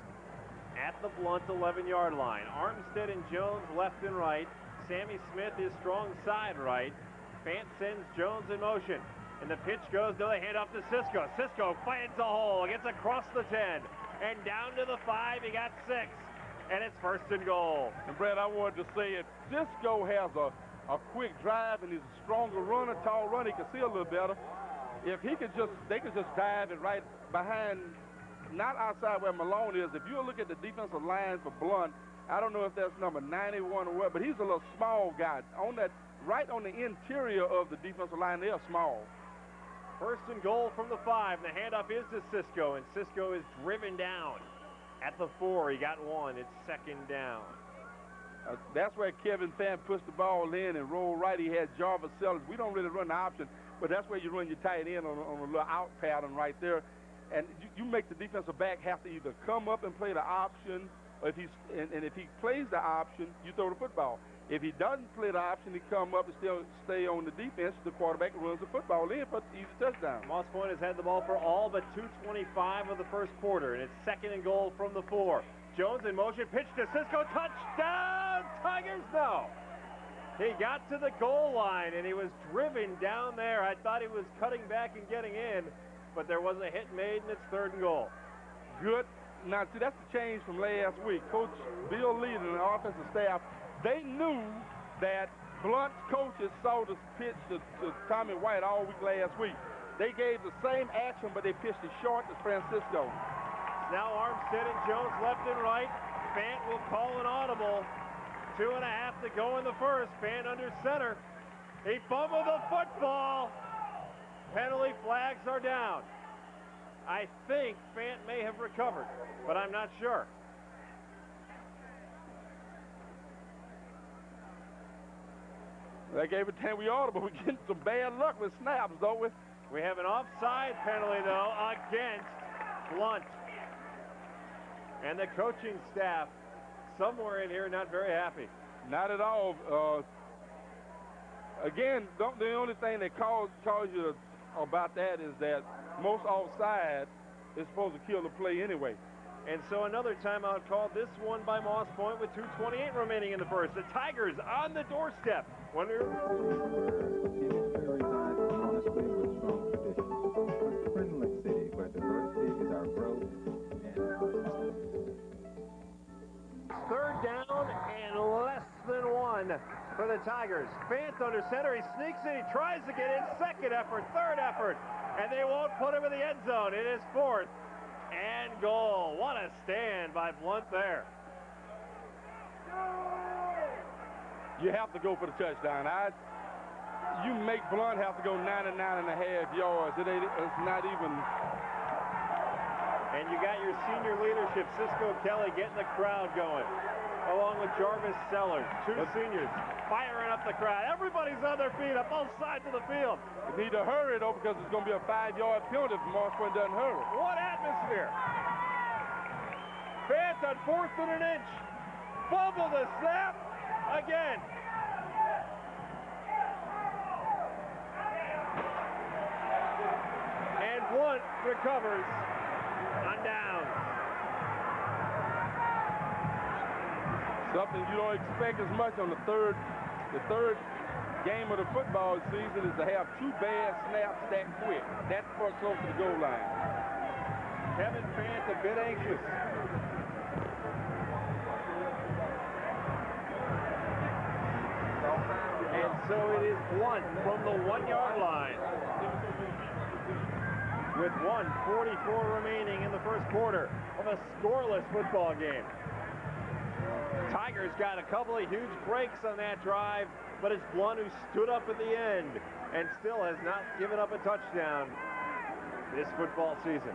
at the Blount 11-yard line. Armstead and Jones left and right. Sammy Smith is strong side right. Fant sends Jones in motion. And the pitch goes to the handoff to Cisco. Cisco finds a hole, gets across the 10. And down to the 5, he got 6. And it's first and goal. And Brad, I wanted to say, if Cisco has a quick drive and he's a stronger runner, tall runner, he can see a little better. If he could just, they could just dive it right behind, not outside where Malone is. If you look at the defensive line for Blount, I don't know if that's number 91 or what, but he's a little small guy. On that, right on the interior of the defensive line, they are small. First and goal from the 5. The handoff is to Cisco, and Cisco is driven down at the 4. He got 1. It's second down. That's where Kevin Fant pushed the ball in and rolled right. He had Jarvis Sellers. We don't really run the option, but that's where you run your tight end on a little out pattern right there. And you make the defensive back have to either come up and play the option, or if if he plays the option, you throw the football. If he doesn't play the option, he come up and still stay on the defense. The quarterback runs the football in for an easy touchdown. Moss Point has had the ball for all but 2:25 of the first quarter, and it's second and goal from the 4. Jones in motion, pitch to Cisco, touchdown, Tigers, no. He got to the goal line, and he was driven down there. I thought he was cutting back and getting in, but there was a hit made, and it's third and goal. Good. Now, see, that's the change from last week. Coach Bill Lee and the offensive staff, they knew that Blount's coaches saw the pitch to Tommy White all week last week. They gave the same action, but they pitched it short to Francisco. Now Armstead and Jones left and right. Fant will call an audible. 2.5 to go in the first. Fant under center. He fumbled the football. Penalty flags are down. I think Fant may have recovered, but I'm not sure. They gave it 10 we audible. We're getting some bad luck with snaps, don't we? We have an offside penalty, though, against Blount. And the coaching staff, somewhere in here, not very happy. Not at all. Again, the only thing that calls you about that is that most offside is supposed to kill the play anyway. And so another timeout called, this one by Moss Point with 2:28 remaining in the first. The Tigers on the doorstep. Friendly city where diversity is our growth. Third down and less than 1 for the Tigers. Fant under center. He sneaks in. He tries to get in. Second effort, third effort. And they won't put him in the end zone. It is fourth and goal. What a stand by Blount there. You have to go for the touchdown. You make Blount have to go 99.5 yards. It's not even. And you got your senior leadership, Cisco Kelly, getting the crowd going, along with Jarvis Sellers, 2 seniors, firing up the crowd. Everybody's on their feet on both sides of the field. They need to hurry, though, because it's going to be a 5-yard penalty if Moss Point doesn't hurry. What atmosphere! Fant on 4th and an inch. Fumble the snap again. And Blount recovers on downs. Something you don't expect as much on the third game of the football season is to have 2 bad snaps that quick. That's far close to the goal line. Kevin Fant a bit anxious. And so it is Blount from the 1-yard line. With 1:44 remaining in the first quarter of a scoreless football game. Tigers got a couple of huge breaks on that drive, but it's Blount who stood up at the end and still has not given up a touchdown this football season.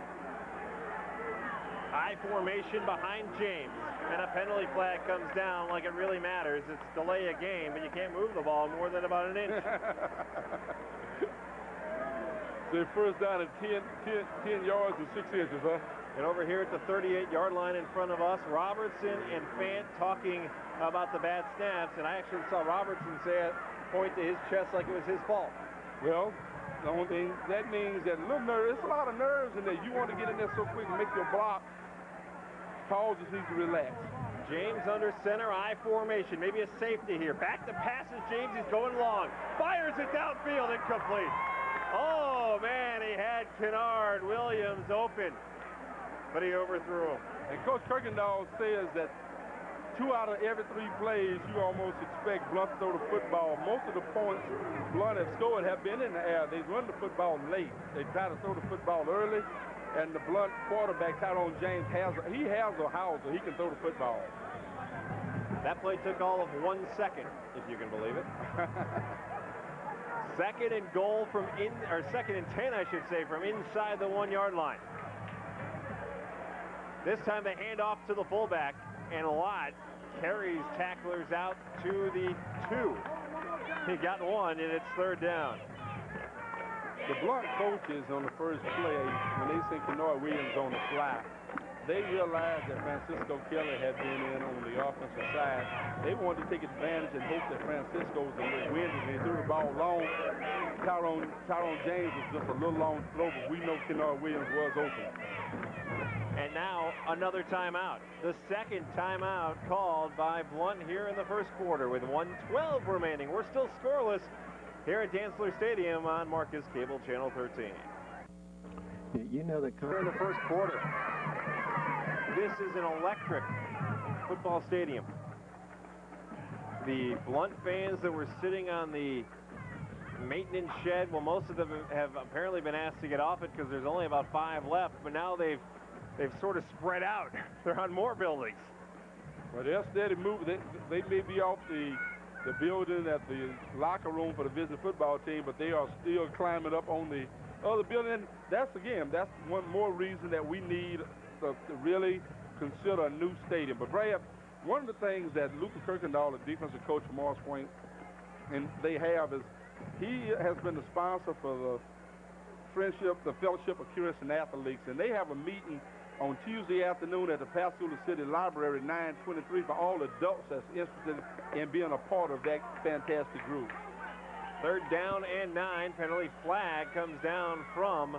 I formation behind James, and a penalty flag comes down like it really matters. It's delay a game, but you can't move the ball more than about an inch. So first down at 10 yards and 6 inches, huh? And over here at the 38-yard line in front of us, Robertson and Fant talking about the bad snaps, and I actually saw Robertson point to his chest like it was his fault. Well, the only thing that means that a little nerve, it's a lot of nerves in there. You want to get in there so quick and make your block. Paul just needs to relax. James under center, I formation, maybe a safety here. Back to passes, James, he's going long. Fires it downfield, incomplete. Oh, man, he had Kennard Williams open, but he overthrew him. And Coach Kirkendall says that 2 out of every 3 plays, you almost expect Blount to throw the football. Most of the points Blount has scored have been in the air. They run the football late. They try to throw the football early, and the Blount quarterback, Tyrone James, has a howitzer. He can throw the football. That play took all of 1 second, if you can believe it. Second and 10, I should say, from inside the 1-yard line. This time they hand off to the fullback, and Lott carries tacklers out to the 2. He got 1, and it's third down. The Blount coaches on the first play, when they sent Kennard Williams on the fly, they realized that Francisco Kelly had been in on the offensive side. They wanted to take advantage and hope that Francisco was a little windy. They threw the ball long. Tyrone James was just a little long throw, but we know Kennard Williams was open. And now another timeout. The second timeout called by Blount here in the first quarter with 1:12 remaining. We're still scoreless here at Dantzler Stadium on Marcus Cable Channel 13. You know that in the first quarter. This is an electric football stadium. The Blount fans that were sitting on the maintenance shed, well, most of them have apparently been asked to get off it because there's only about 5 left, but now they've sort of spread out. They're on more buildings. Well, they're steady moving. They may be off the building at the locker room for the visiting football team, but they are still climbing up on the other building. That's one more reason that we need to really consider a new stadium. But Brad, one of the things that Luca Kirkendall, the defensive coach for Morris Point, and they have is he has been the sponsor for the Fellowship of Curious Athletes, and they have a meeting on Tuesday afternoon at the Pascagoula City Library, 923, for all adults that's interested in being a part of that fantastic group. Third down and 9. Penalty flag comes down from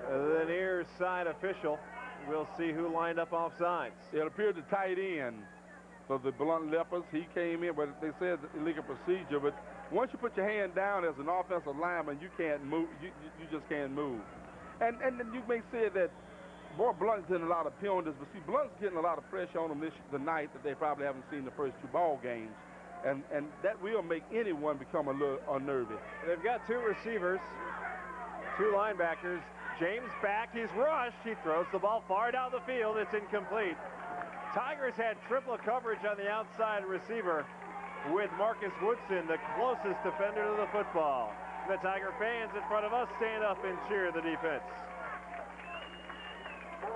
the near side official. We'll see who lined up offsides. It appeared the tight end for the Blount Leopards. He came in, but they said illegal procedure. But once you put your hand down as an offensive lineman, you can't move. You just can't move. And you may say that, boy, Blount's getting a lot of penalties, but see, Blount's getting a lot of pressure on them tonight that they probably haven't seen the first 2 ball games. And that will make anyone become a little unnerving. They've got 2 receivers, 2 linebackers. James back, he's rushed. He throws the ball far down the field. It's incomplete. Tigers had triple coverage on the outside receiver with Marcus Woodson, the closest defender to the football. The Tiger fans in front of us stand up and cheer the defense.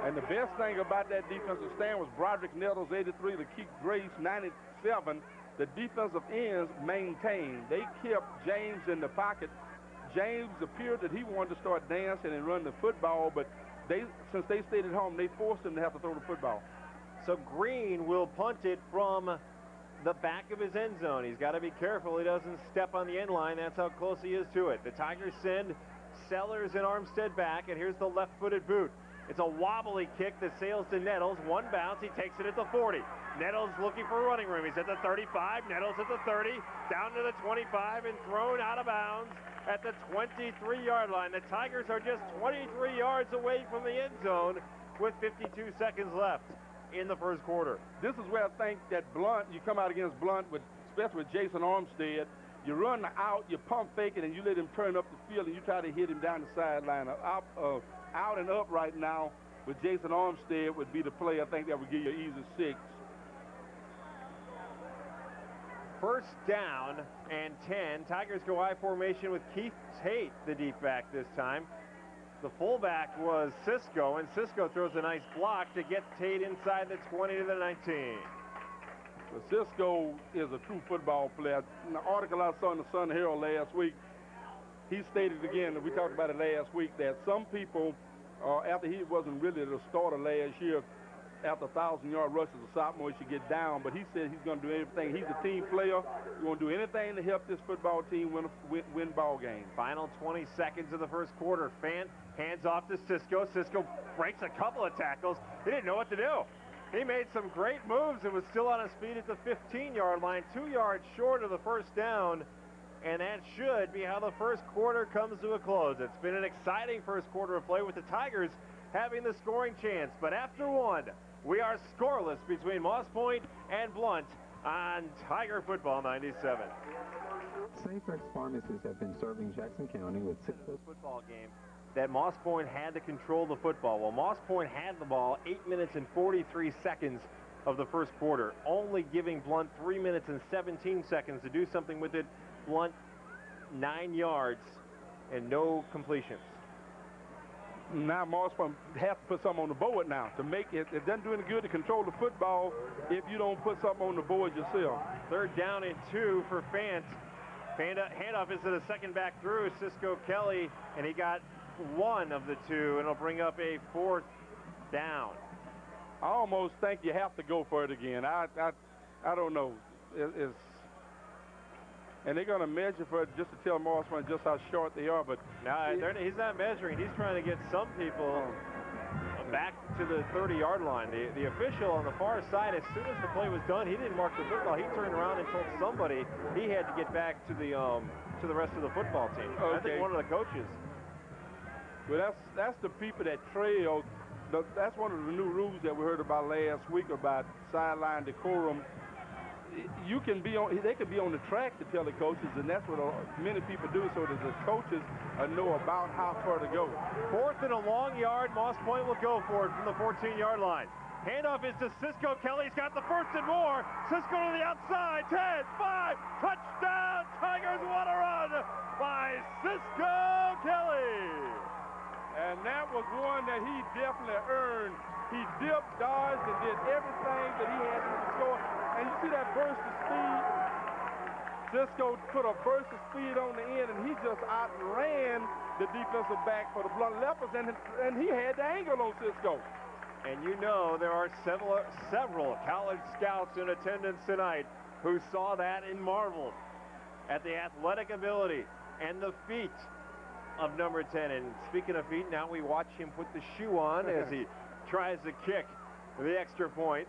And the best thing about that defensive stand was Broderick Nettles, 83, the Keith Grace, 97. The defensive ends maintained. They kept James in the pocket. James appeared that he wanted to start dancing and run the football, but since they stayed at home, they forced him to have to throw the football. So Green will punt it from the back of his end zone. He's got to be careful he doesn't step on the end line. That's how close he is to it. The Tigers send Sellers and Armstead back, and here's the left-footed boot. It's a wobbly kick that sails to Nettles. 1 bounce, he takes it at the 40. Nettles looking for running room. He's at the 35, Nettles at the 30, down to the 25, and thrown out of bounds at the 23-yard line. The Tigers are just 23 yards away from the end zone with 52 seconds left. in the first quarter. This is where I think that Blount, you come out against Blount, especially with Jason Armstead, you run out, you pump fake it, and you let him turn up the field, and you try to hit him down the sideline. Out and up right now with Jason Armstead would be the play I think that would give you an easy 6. First down and 10. Tigers go I formation with Keith Tate, the deep back this time. The fullback was Cisco, and Cisco throws a nice block to get Tate inside the 20 to the 19. Well, Cisco is a true football player. In the article I saw in the Sun Herald last week, he stated again, and we talked about it last week, that some people, after he wasn't really the starter last year, after 1,000-yard rush as a sophomore, he should get down. But he said he's going to do everything. He's a team player. He's going to do anything to help this football team win ball games. Final 20 seconds of the first quarter. Fant hands off to Cisco. Cisco breaks a couple of tackles. He didn't know what to do. He made some great moves and was still on his feet at the 15-yard line, 2 yards short of the first down. And that should be how the first quarter comes to a close. It's been an exciting first quarter of play with the Tigers having the scoring chance. But after one, we are scoreless between Moss Point and Blount on Tiger Football 97. Safex pharmacies have been serving Jackson County with 6 football game that Moss Point had to control the football. Well, Moss Point had the ball 8 minutes and 43 seconds of the first quarter, only giving Blount 3 minutes and 17 seconds to do something with it. Blount 9 yards and no completions. Now Moss Point has to put something on the board now to make it. It doesn't do any good to control the football if you don't put something on the board yourself. Third down and 2 for Fant. Handoff is to the second back through Cisco Kelly, and he got one of the two, and it'll bring up a 4th down. I almost think you have to go for it again. I don't know. And they're going to measure for it just to tell Moss Point just how short they are. But no, he's not measuring. He's trying to get some people back to the 30-yard line. The official on the far side, as soon as the play was done, he didn't mark the football. He turned around and told somebody he had to get back to the rest of the football team. Okay. I think one of the coaches. Well, that's the people that trail. That's one of the new rules that we heard about last week about sideline decorum. You can be on. They can be on the track to tell the coaches, and that's what many people do, so that the coaches know about how far to go. 4th and a long yard. Moss Point will go for it from the 14-yard line. Handoff is to Cisco Kelly. He's got the 1st and more. Cisco to the outside. 10, 5, touchdown. Tigers want a run by Cisco Kelly. And that was one that he definitely earned. He dipped, dodged, and did everything that he had to score. And you see that burst of speed? Cisco put a burst of speed on the end, and he just outran the defensive back for the Blount Leopards, and he had the angle on Cisco. And you know there are several college scouts in attendance tonight who saw that and marveled at the athletic ability and the feet of number 10. And speaking of feet, now we watch him put the shoe on as he tries to kick the extra point.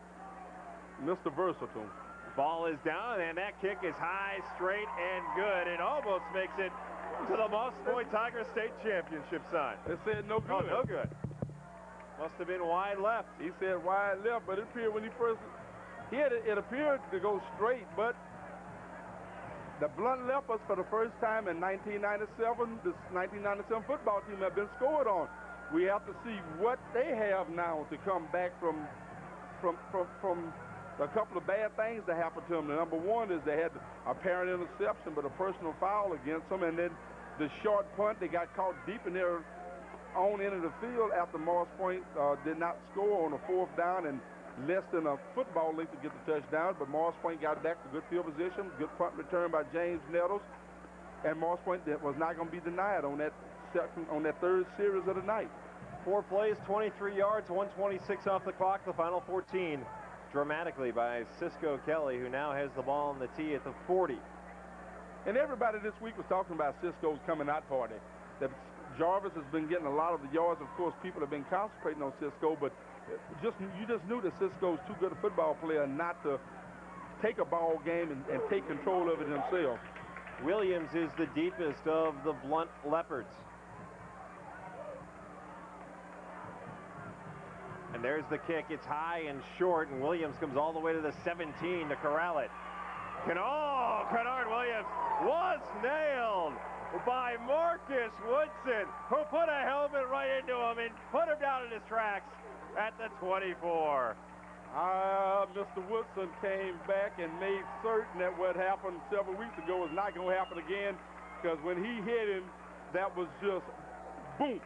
Mr. Versatile. Ball is down, and that kick is high, straight, and good. It almost makes it to the Moss Point Tiger State Championship sign. It said no good. Oh, no good. Must have been wide left. He said wide left, but it appeared when he first, it appeared to go straight, but the Blount Leopards, for the first time in 1997, this 1997 football team have been scored on. We have to see what they have now to come back from a couple of bad things that happened to them. The number one is they had a apparent interception, but a personal foul against them, and then the short punt, they got caught deep in their own end of the field after Moss Point did not score on a 4th down and less than a football length to get the touchdown, but Moss Point got back to good field position, good punt return by James Nettles, and Moss Point was not going to be denied on that third series of the night. 4 plays, 23 yards, 126 off the clock, the final 14 dramatically by Cisco Kelly, who now has the ball on the tee at the 40. And everybody this week was talking about Cisco's coming out party. That Jarvis has been getting a lot of the yards. Of course, people have been concentrating on Cisco, but you just knew that Cisco's too good a football player not to take a ball game and take control of it himself. Williams is the deepest of the Blount Leopards. And there's the kick. It's high and short, and Williams comes all the way to the 17 to corral it. Kennard Williams was nailed by Marcus Woodson, who put a helmet right into him and put him down in his tracks at the 24. Mr. Woodson came back and made certain that what happened several weeks ago was not going to happen again, because when he hit him, that was just boom.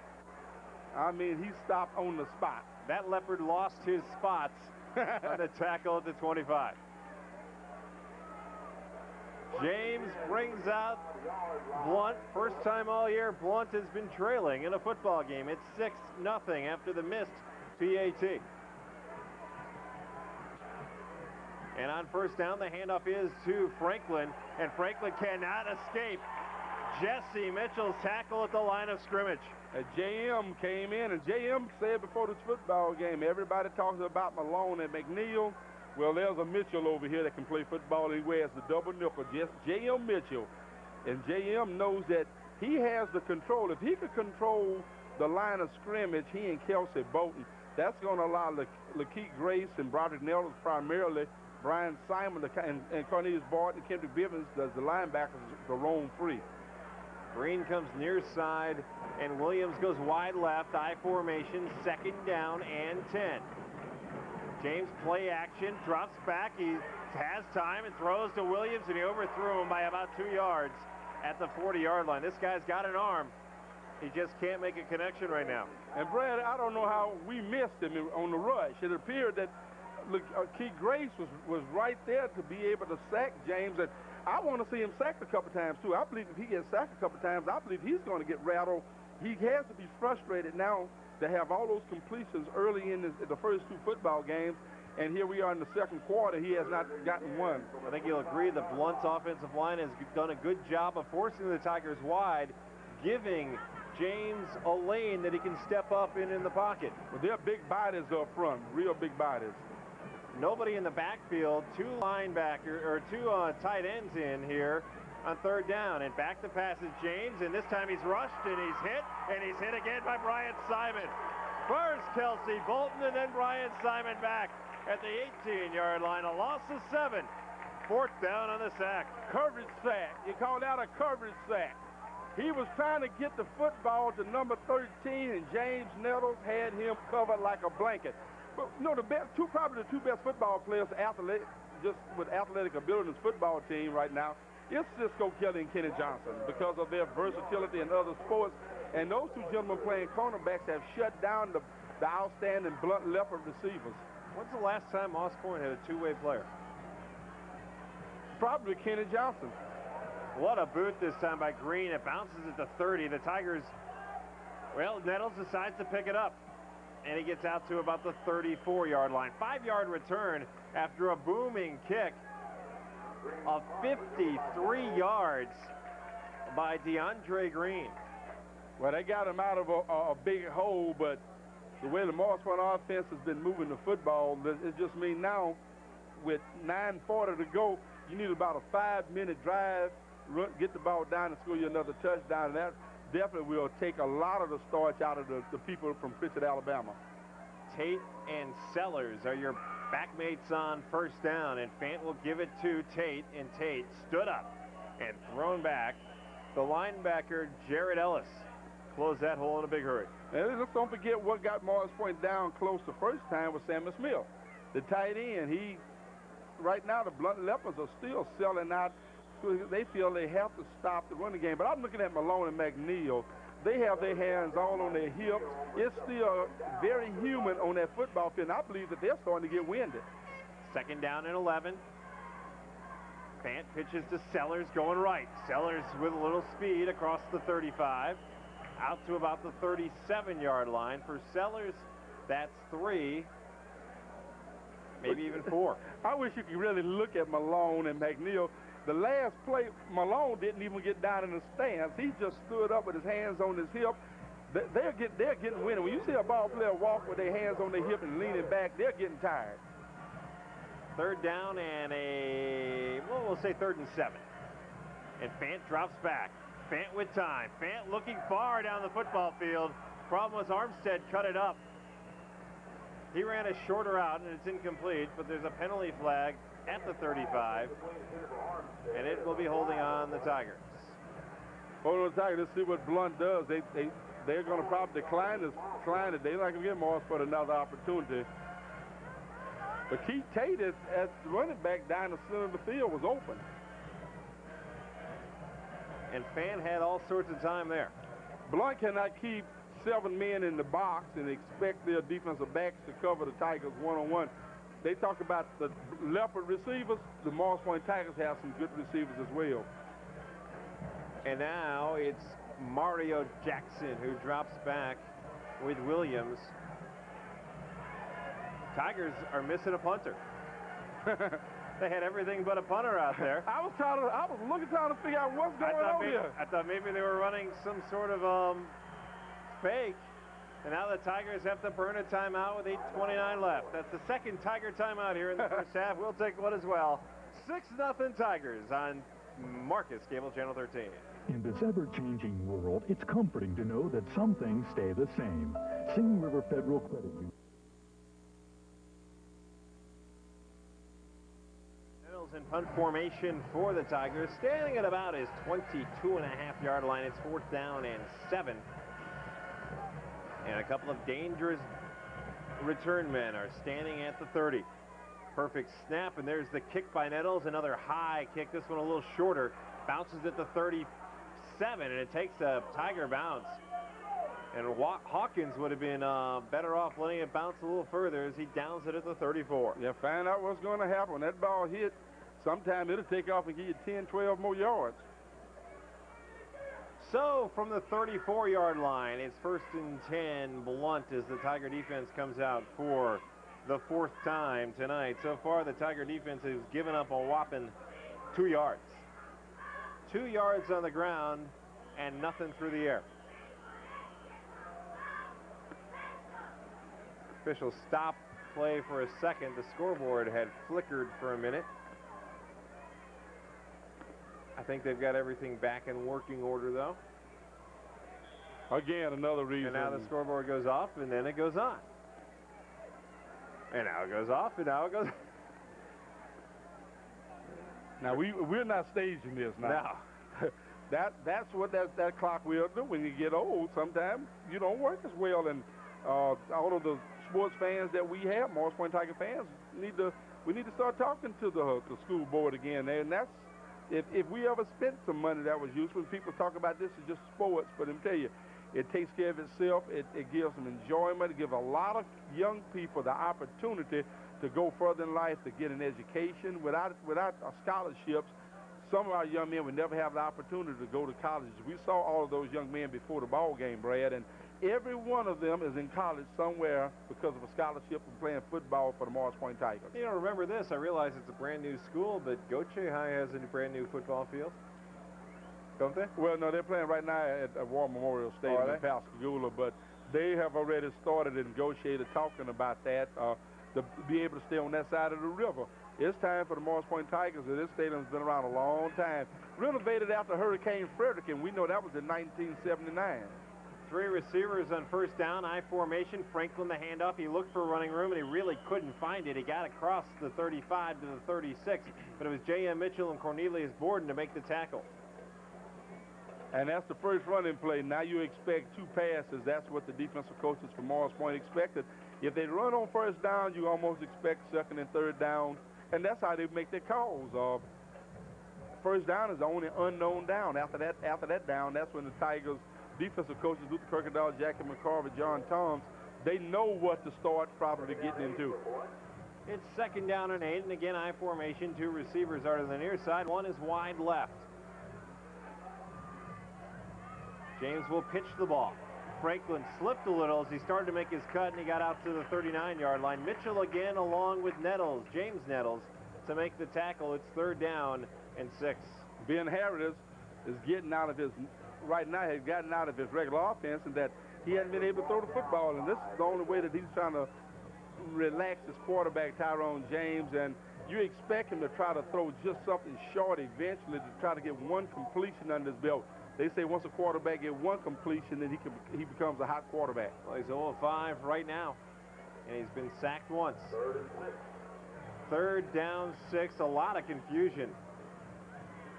I mean, he stopped on the spot. That leopard lost his spots on the tackle at the 25. James brings out Blount. First time all year, Blount has been trailing in a football game. It's 6-0 after the missed PAT. And on first down, the handoff is to Franklin, and Franklin cannot escape Jesse Mitchell's tackle at the line of scrimmage. JM came in, and JM said before this football game, everybody talks about Malone and McNeil. Well, there's a Mitchell over here that can play football. He wears the double nickel, just JM Mitchell. And JM knows that he has the control. If he could control the line of scrimmage, he and Kelsey Bolton, that's going to allow Lakeith Grace and Broderick Nelson primarily, Brian Simon and Cornelius Barton and Kendrick Bivens, the linebackers, to roam free. Green comes near side, and Williams goes wide left, I formation, second down and 10. James play action, drops back, he has time and throws to Williams, and he overthrew him by about 2 yards at the 40-yard line. This guy's got an arm. He just can't make a connection right now. And Brad, I don't know how we missed him on the rush. It appeared that Keith Grace was right there to be able to sack James, and I want to see him sacked a couple times too. I believe if he gets sacked a couple times, I believe he's going to get rattled. He has to be frustrated now to have all those completions early in the first two football games, and here we are in the second quarter. He has not gotten one. I think you'll agree the Blount's offensive line has done a good job of forcing the Tigers wide, giving James a lane that he can step up in the pocket. Well, they're big bodies up front, real big bodies. Nobody in the backfield, two tight ends in here on third down. And back to pass is James, and this time he's rushed and he's hit again by Brian Simon. First Kelsey Bolton, and then Brian Simon back at the 18-yard line. A loss of 7. Fourth down on the sack. Coverage sack. You call that a coverage sack. He was trying to get the football to number 13, and James Nettles had him covered like a blanket. But, you know, probably the two best football players, just with athletic ability in this football team right now, is Cisco Kelly and Kenny Johnson, because of their versatility in other sports. And those two gentlemen playing cornerbacks have shut down the outstanding Blount Leopard receivers. When's the last time Moss Point had a two-way player? Probably Kenny Johnson. What a boot this time by Green. It bounces at the 30. The Tigers, well, Nettles decides to pick it up, and he gets out to about the 34-yard line. 5-yard return after a booming kick of 53 yards by DeAndre Green. Well, they got him out of a big hole, but the way the Moss Point offense has been moving the football, it just means now with 9:40 to go, you need about a 5-minute drive, get the ball down and score you another touchdown, and that definitely will take a lot of the starch out of the people from Pritchard, Alabama. Tate and Sellers are your backmates on first down, and Fant will give it to Tate, and Tate stood up and thrown back. The linebacker, Jared Ellis, closed that hole in a big hurry. And just don't forget what got Morris Point down close the first time was Samuel Smith, the tight end. Right now, the Blount Leopards are still selling out. They feel they have to stop the running game. But I'm looking at Malone and McNeil. They have their hands all on their hips. It's still very human on that football field. And I believe that they're starting to get winded. Second down and 11. Fant pitches to Sellers going right. Sellers with a little speed across the 35. Out to about the 37-yard line. For Sellers, that's 3. Maybe even 4. I wish you could really look at Malone and McNeil. The last play, Malone didn't even get down in the stands. He just stood up with his hands on his hip. They're getting winning. When you see a ball player walk with their hands on their hip and leaning back, they're getting tired. Third down and we'll say 3rd and 7. And Fant drops back. Fant with time. Fant looking far down the football field. Problem was Armstead cut it up. He ran a shorter out, and it's incomplete, but there's a penalty flag at the 35, and it will be holding on the Tigers. Hold on the Tigers. Let's see what Blount does. They're going to probably decline it. They're not going to get Morrisford another opportunity. But Keith Tate at running back down the center of the field was open. And Fan had all sorts of time there. Blount cannot keep 7 men in the box and expect their defensive backs to cover the Tigers one-on-one. They talk about the leopard receivers. The Morris Point Tigers have some good receivers as well. And now it's Mario Jackson who drops back with Williams. Tigers are missing a punter. They had everything but a punter out there. I was trying to figure out what's going on here. I thought maybe they were running some sort of fake. And now the Tigers have to burn a timeout with 8:29 left. That's the second Tiger timeout here in the first half. We'll take one as well. 6-0 Tigers on Marcus, Cable Channel 13. In this ever-changing world, it's comforting to know that some things stay the same. Singing River Federal Credit Union. In punt formation for the Tigers, standing at about his 22.5-yard line. It's 4th down and 7. And a couple of dangerous return men are standing at the 30. Perfect snap, and there's the kick by Nettles. Another high kick, this one a little shorter. Bounces at the 37, and it takes a Tiger bounce. And Hawkins would have been better off letting it bounce a little further as he downs it at the 34. Yeah, find out what's going to happen. When that ball hit, sometime it'll take off and give you 10, 12 more yards. So from the 34-yard line, it's 1st and 10, Blount, as the Tiger defense comes out for the 4th time tonight. So far, the Tiger defense has given up a whopping 2 yards. 2 yards on the ground and nothing through the air. Officials stop play for a second. The scoreboard had flickered for a minute. I think they've got everything back in working order, though. Again, another reason. And now the scoreboard goes off, and then it goes on. And now it goes off, and now it goes. Now we're not staging this now. No. That's what that clock will do. When you get old, sometimes you don't work as well. And all of the sports fans that we have, Morris Point Tiger fans, we need to start talking to the school board again. And that's if we ever spent some money that was useful. People talk about this is just sports, but let me tell you, it takes care of itself. It gives them enjoyment. It gives a lot of young people the opportunity to go further in life, to get an education. Without scholarships, some of our young men would never have the opportunity to go to colleges. We saw all of those young men before the ball game, Brad, and every one of them is in college somewhere because of a scholarship and playing football for the Morris Point Tigers. You know, remember this. I realize it's a brand new school, but Goche High has a brand new football field. Don't they? Well, no, they're playing right now at War Memorial Stadium in Pascagoula, but they have already started and negotiated talking about that to be able to stay on that side of the river. It's time for the Morris Point Tigers. This stadium's been around a long time. Renovated after Hurricane Frederick, and we know that was in 1979. 3 receivers on 1st down, I formation. Franklin the handoff. He looked for running room, and he really couldn't find it. He got across the 35 to the 36, but it was J.M. Mitchell and Cornelius Borden to make the tackle. And that's the first running play. Now you expect 2 passes. That's what the defensive coaches from Morris Point expected. If they run on 1st down, you almost expect 2nd and 3rd down. And that's how they make their calls. 1st down is the only unknown down. After that down, that's when the Tigers defensive coaches, Luther Kirkendall, Jackie McCarver, John Toms, they know what to start properly getting into. It's 2nd down and 8, and again, I formation. 2 receivers are to the near side. 1 is wide left. James will pitch the ball. Franklin slipped a little as he started to make his cut, and he got out to the 39-yard line. Mitchell again along with Nettles, James Nettles, to make the tackle. It's 3rd down and 6. Ben Harris is getting out of his, right now, has gotten out of his regular offense, and that he hasn't been able to throw the football. And this is the only way that he's trying to relax his quarterback, Tyrone James. And you expect him to try to throw just something short eventually to try to get 1 completion under his belt. They say once a quarterback gets 1 completion, then he becomes a hot quarterback. Well, he's 0 of 5 right now. and he's been sacked once. 3rd down 6, a lot of confusion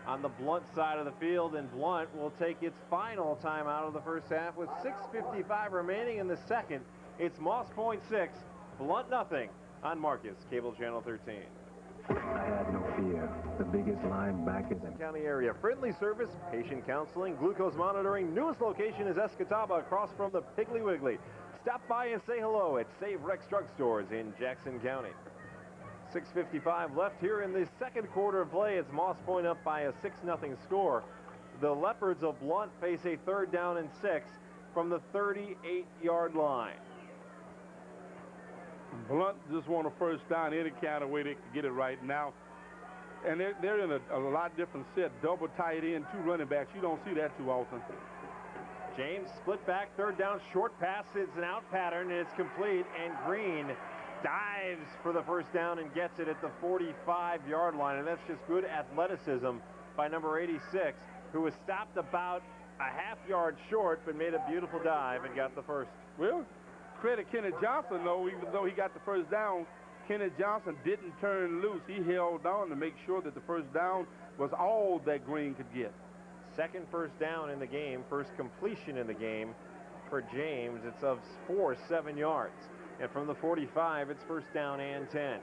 on the Blount side of the field, and Blount will take its final timeout of the first half with 6:55 remaining in the second. It's Moss Point 6, Blount nothing on Marcus, Cable Channel 13. I had no fear. The biggest linebackers in County area. Friendly service, patient counseling, glucose monitoring. Newest location is Escataba across from the Piggly Wiggly. Stop by and say hello at Save Rex Drugstores in Jackson County. 6:55 left here in the second quarter of play. It's Moss Point up by a 6-0 score. The Leopards of Blount face a 3rd down and 6 from the 38-yard line. Blount just want a first down any kind of way they can get it right now. And they're in a lot different set. Double tight end, 2 running backs. You don't see that too often. James split back, 3rd down, short pass. It's an out pattern, and it's complete. And Green dives for the first down and gets it at the 45-yard line. And that's just good athleticism by number 86, who was stopped about a half-yard short, but made a beautiful dive and got the first. Well, credit Kenneth Johnson, though, even though he got the first down, Kenneth Johnson didn't turn loose. He held on to make sure that the first down was all that Green could get. Second first down in the game, first completion in the game for James. It's of 7 yards. And from the 45, it's first down and 10.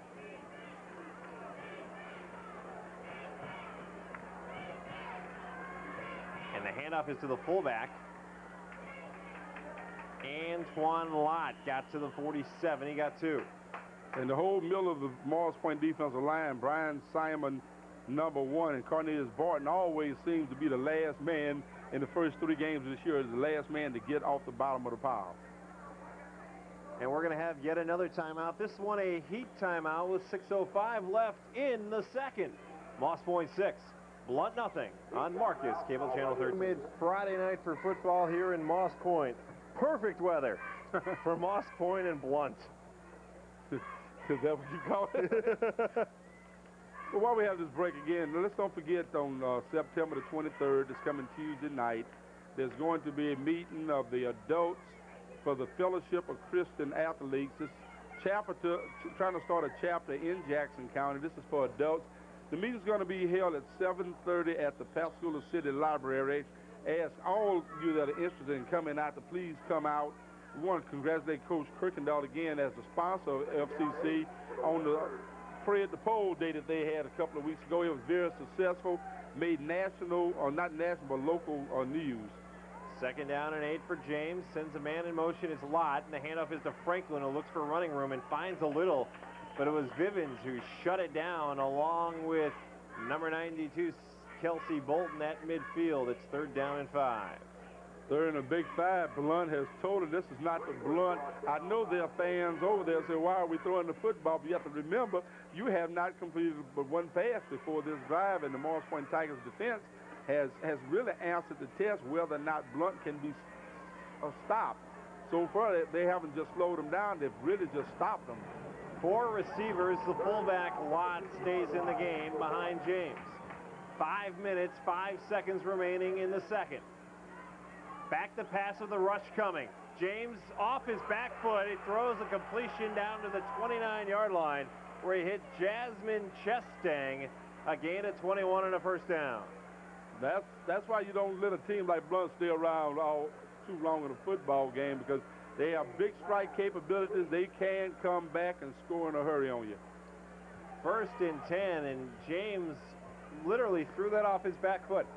And the handoff is to the fullback. Antoine Lott got to the 47. He got 2. And the whole middle of the Morris Point defensive line, Brian Simon, number 1, and Cornelius Barton always seems to be the last man in the first 3 games of this year, is the last man to get off the bottom of the pile. And we're going to have yet another timeout. This one a heat timeout with 6:05 left in the second. Moss Point 6, Blount nothing on Marcus, Cable Channel 13. Mid Friday night for football here in Moss Point. Perfect weather for Moss Point and Blount. Is that what you call it? Well, while we have this break again, let's don't forget on September the 23rd, this coming Tuesday night, there's going to be a meeting of the adults for the Fellowship of Christian Athletes. This chapter, trying to start a chapter in Jackson County. This is for adults. The meeting's going to be held at 7:30 at the Pascagoula City Library. Ask all you that are interested in coming out to please come out. We want to congratulate Coach Kirkendall again as the sponsor of FCC on the Fred the Pole day that they had a couple of weeks ago. It was very successful, made national, or not national, but local news. Second down and 8 for James. Sends a man in motion. It's Lott, and the handoff is to Franklin, who looks for running room and finds a little. But it was Vivens who shut it down along with number 92, Kelsey Bolton at midfield. It's 3rd down and 5. They're in a big 5. Blount has told her this is not the Blount. I know there are fans over there say, why are we throwing the football? But you have to remember, you have not completed but 1 pass before this drive, and the Morris Point Tigers defense has really answered the test whether or not Blount can be stopped. So far, they haven't just slowed them down. They've really just stopped them. 4 receivers. The fullback, Lott, stays in the game behind James. 5 minutes, 5 seconds remaining in the second. Back the pass with the rush coming. James off his back foot. He throws a completion down to the 29-yard line where he hit Jasmine Chestang. A gain of 21 and a first down. That's why you don't let a team like Blount stay around all too long in a football game, because they have big strike capabilities. They can come back and score in a hurry on you. 1st and 10, and James literally threw that off his back foot.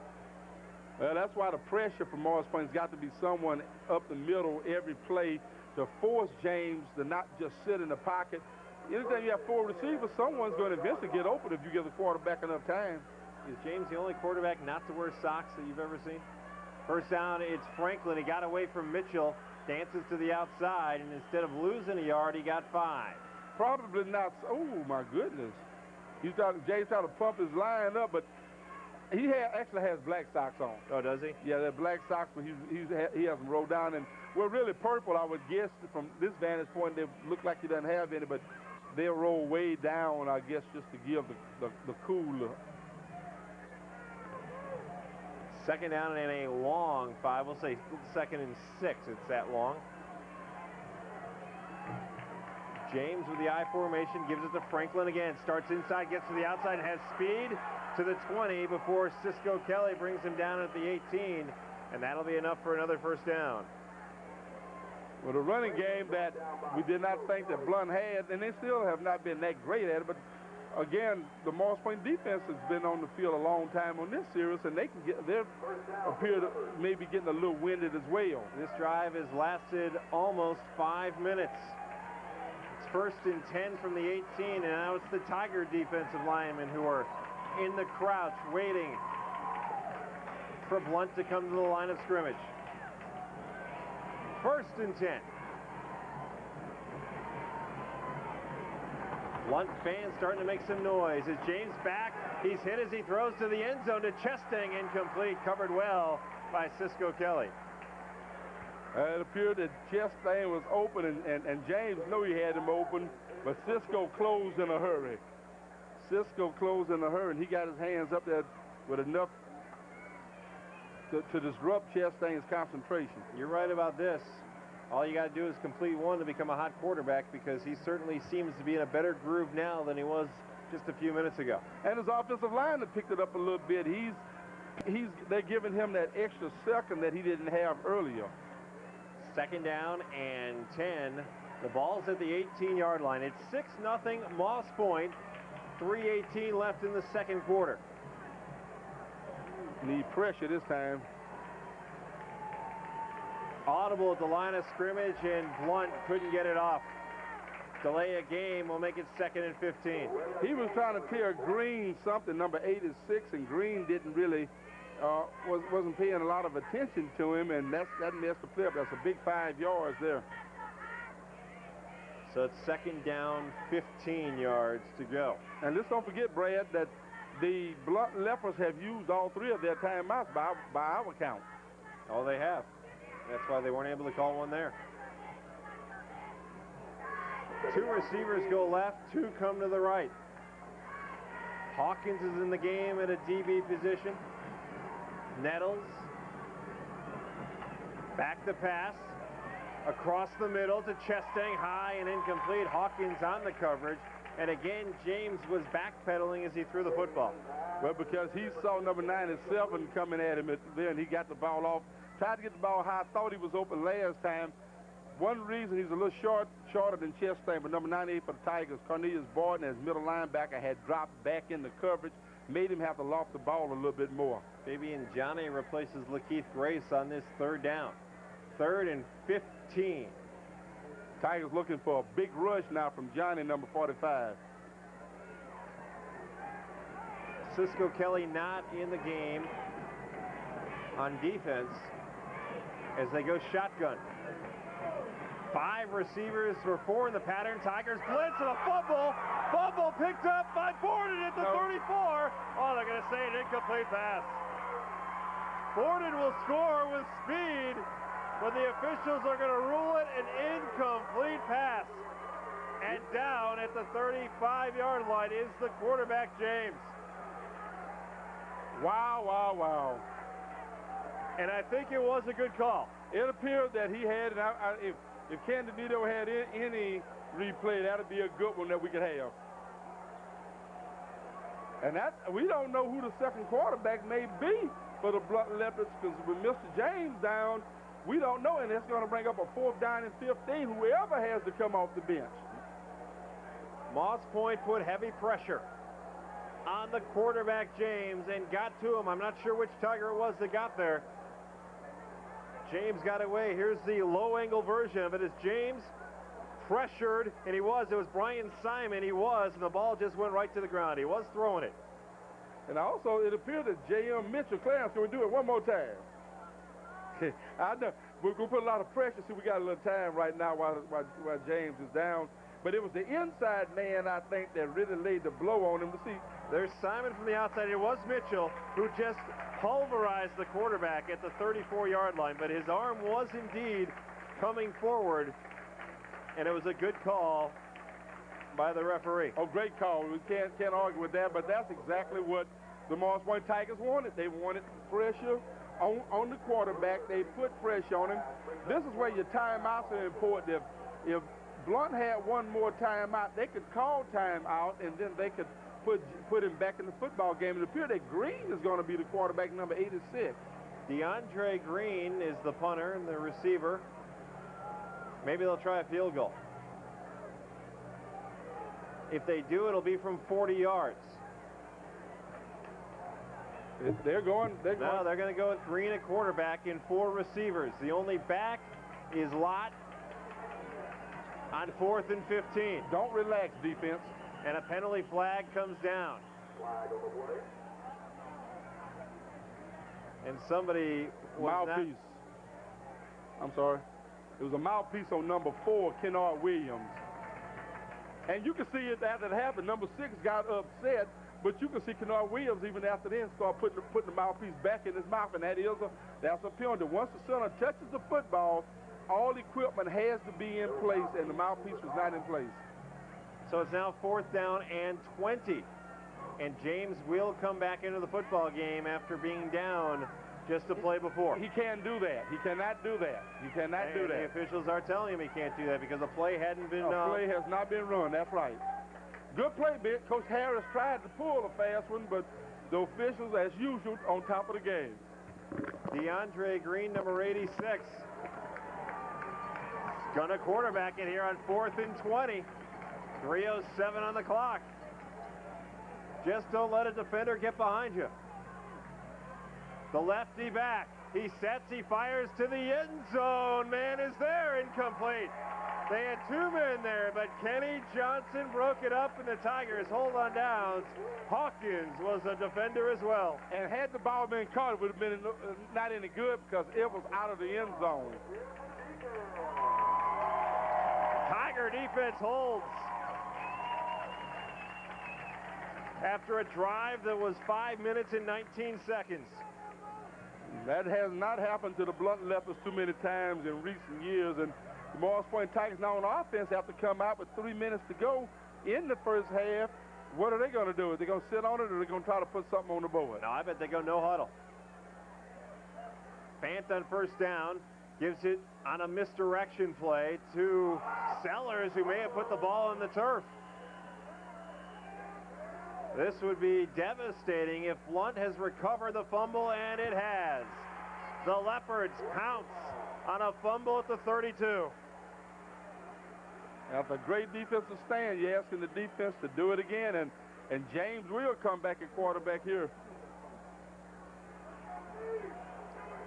Well, that's why the pressure for Morris Point's got to be someone up the middle every play to force James to not just sit in the pocket. Anytime you have 4 receivers, someone's going to eventually get open if you give the quarterback enough time. Is James the only quarterback not to wear socks that you've ever seen? First down, it's Franklin. He got away from Mitchell, dances to the outside, and instead of losing a yard, he got 5. Probably not. Oh, my goodness. James tried to pump his line up, but he actually has black socks on. Oh, does he? Yeah, they're black socks, but he has them rolled down. And, well, really purple, I would guess, from this vantage point, they look like he doesn't have any, but they'll roll way down, I guess, just to give the cool look. Second down and a long 5. We'll say 2nd and 6. It's that long. James with the I formation, gives it to Franklin again. Starts inside, gets to the outside, and has speed to the 20 before Cisco Kelly brings him down at the 18, and that'll be enough for another first down. Well, the running game that we did not think that Blount had, and they still have not been that great at it, but again, the Morris Point defense has been on the field a long time on this series, and they appear to maybe getting a little winded as well. This drive has lasted almost 5 minutes. It's 1st and 10 from the 18, and now it's the Tiger defensive linemen who are in the crouch waiting for Blount to come to the line of scrimmage. 1st and 10. Blount fans starting to make some noise. As James back, he's hit as he throws to the end zone to Chesting, incomplete, covered well by Cisco Kelly. It appeared that Chesting was open, and James knew he had him open, but Cisco closed in a hurry. Cisco closed in a hurry, and he got his hands up there with enough to disrupt Chesting's concentration. You're right about this. All you got to do is complete one to become a hot quarterback, because he certainly seems to be in a better groove now than he was just a few minutes ago. And his offensive line has picked it up a little bit. They're giving him that extra second that he didn't have earlier. 2nd down and 10. The ball's at the 18-yard line. It's 6-0 Moss Point. 3:18 left in the second quarter. Need pressure this time. Audible at the line of scrimmage, and Blount couldn't get it off. Delay a game will make it 2nd and 15. He was trying to tell Green something. Number 8 is 6, and Green didn't really wasn't paying a lot of attention to him, and that messed the play up. That's a big 5 yards there. So it's 2nd down, 15 yards to go. And let's don't forget, Brad, that the Blount Leopards have used all 3 of their timeouts by our count. Oh, they have. That's why they weren't able to call one there. 2 receivers go left, 2 come to the right. Hawkins is in the game at a DB position. Nettles. Back the pass. Across the middle to Chesting, high and incomplete. Hawkins on the coverage. And again, James was backpedaling as he threw the football. Well, because he saw number 97 coming at him, then he got the ball off. Tried to get the ball high. Thought he was open last time. One reason he's a little shorter than Chesting, but number 98 for the Tigers, Cornelius Barton, as middle linebacker, had dropped back in the coverage, made him have to loft the ball a little bit more. Baby and Johnny replaces Lakeith Grace on this 3rd down. 3rd and 15. Tigers looking for a big rush now from Johnny, number 45. Cisco Kelly not in the game on defense as they go shotgun. 5 receivers for 4 in the pattern. Tigers blitz and a fumble. Fumble picked up by Borden at the 34. Oh, they're going to say an incomplete pass. Borden will score with speed, but the officials are going to rule it an incomplete pass. And down at the 35-yard line is the quarterback, James. Wow, wow, wow. And I think it was a good call. It appeared that he had, if Candido had any replay, that would be a good one that we could have. And we don't know who the second quarterback may be for the Blount Leopards, because with Mr. James down, we don't know, and it's going to bring up a 4th down and 15, whoever has to come off the bench. Moss Point put heavy pressure on the quarterback, James, and got to him. I'm not sure which Tiger it was that got there. James got away. Here's the low-angle version of it as James pressured, and it was Brian Simon, and the ball just went right to the ground. He was throwing it. And also, it appeared that J.M. Mitchell, Clarence, can we do it one more time? I know. We're going to put a lot of pressure. See, we got a little time right now while James is down. But it was the inside man, I think, that really laid the blow on him. To see, there's Simon from the outside. It was Mitchell who just pulverized the quarterback at the 34-yard line. But his arm was indeed coming forward, and it was a good call by the referee. Oh, great call. We can't argue with that, but that's exactly what the Morris Point Tigers wanted. They wanted pressure on the quarterback. They put pressure on him. This is where your timeouts are important. If Blount had one more timeout, they could call timeout, and then they could put him back in the football game. It appears that Green is going to be the quarterback, number 86. DeAndre Green is the punter and the receiver. Maybe they'll try a field goal. If they do, it'll be from 40 yards. They're going to go with Green at quarterback and 4 receivers. The only back is Lott on 4th and 15. Don't relax, defense. And a penalty flag comes down. And somebody was mouthpiece. I'm sorry. It was a mouthpiece on number 4, Kennard Williams. And you can see it after it happened. Number 6 got upset, but you can see Kennard Williams even after then start putting the mouthpiece back in his mouth, and that's a penalty. Once the center touches the football, all equipment has to be in place, and the mouthpiece was not in place. So it's now 4th down and 20. And James will come back into the football game after being down just a play before. He can't do that. He cannot do that. He cannot do that. The officials are telling him he can't do that because the play hadn't been A play has not been run. That's right. Good play, bit. Coach Harris tried to pull a fast one, but the officials, as usual, on top of the game. DeAndre Green, number 86. Gonna quarterback it here on 4th and 20. 3:07 on the clock. Just don't let a defender get behind you. The lefty back. He sets, he fires to the end zone. Man is there, incomplete. They had 2 men there, but Kenny Johnson broke it up, and the Tigers hold on downs. Hawkins was a defender as well. And had the ball been caught, it would have been not any good because it was out of the end zone. Tiger defense holds. After a drive that was 5 minutes and 19 seconds. That has not happened to the Blount Leopards too many times in recent years. And the Morris Point Tigers now on offense have to come out with 3 minutes to go in the first half. What are they going to do? Are they going to sit on it, or are they going to try to put something on the board? No, I bet they go no huddle. Fant on 1st down gives it on a misdirection play to Sellers, who may have put the ball on the turf. This would be devastating if Blount has recovered the fumble, and it has. The Leopards pounce on a fumble at the 32. After a great defensive stand, you're asking the defense to do it again, and James will come back at quarterback here.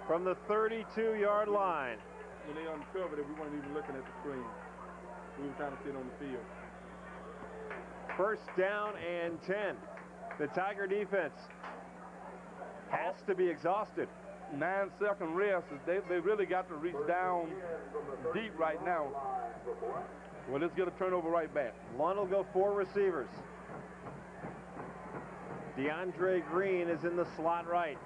From the 32-yard line. When they uncovered it, we weren't even looking at the screen. We were trying to sit on the field. 1st down and 10. The Tiger defense has to be exhausted. 9-second rest. They really got to reach down deep right now. Well, let's get a turnover right back. Blount will go 4 receivers. DeAndre Green is in the slot right.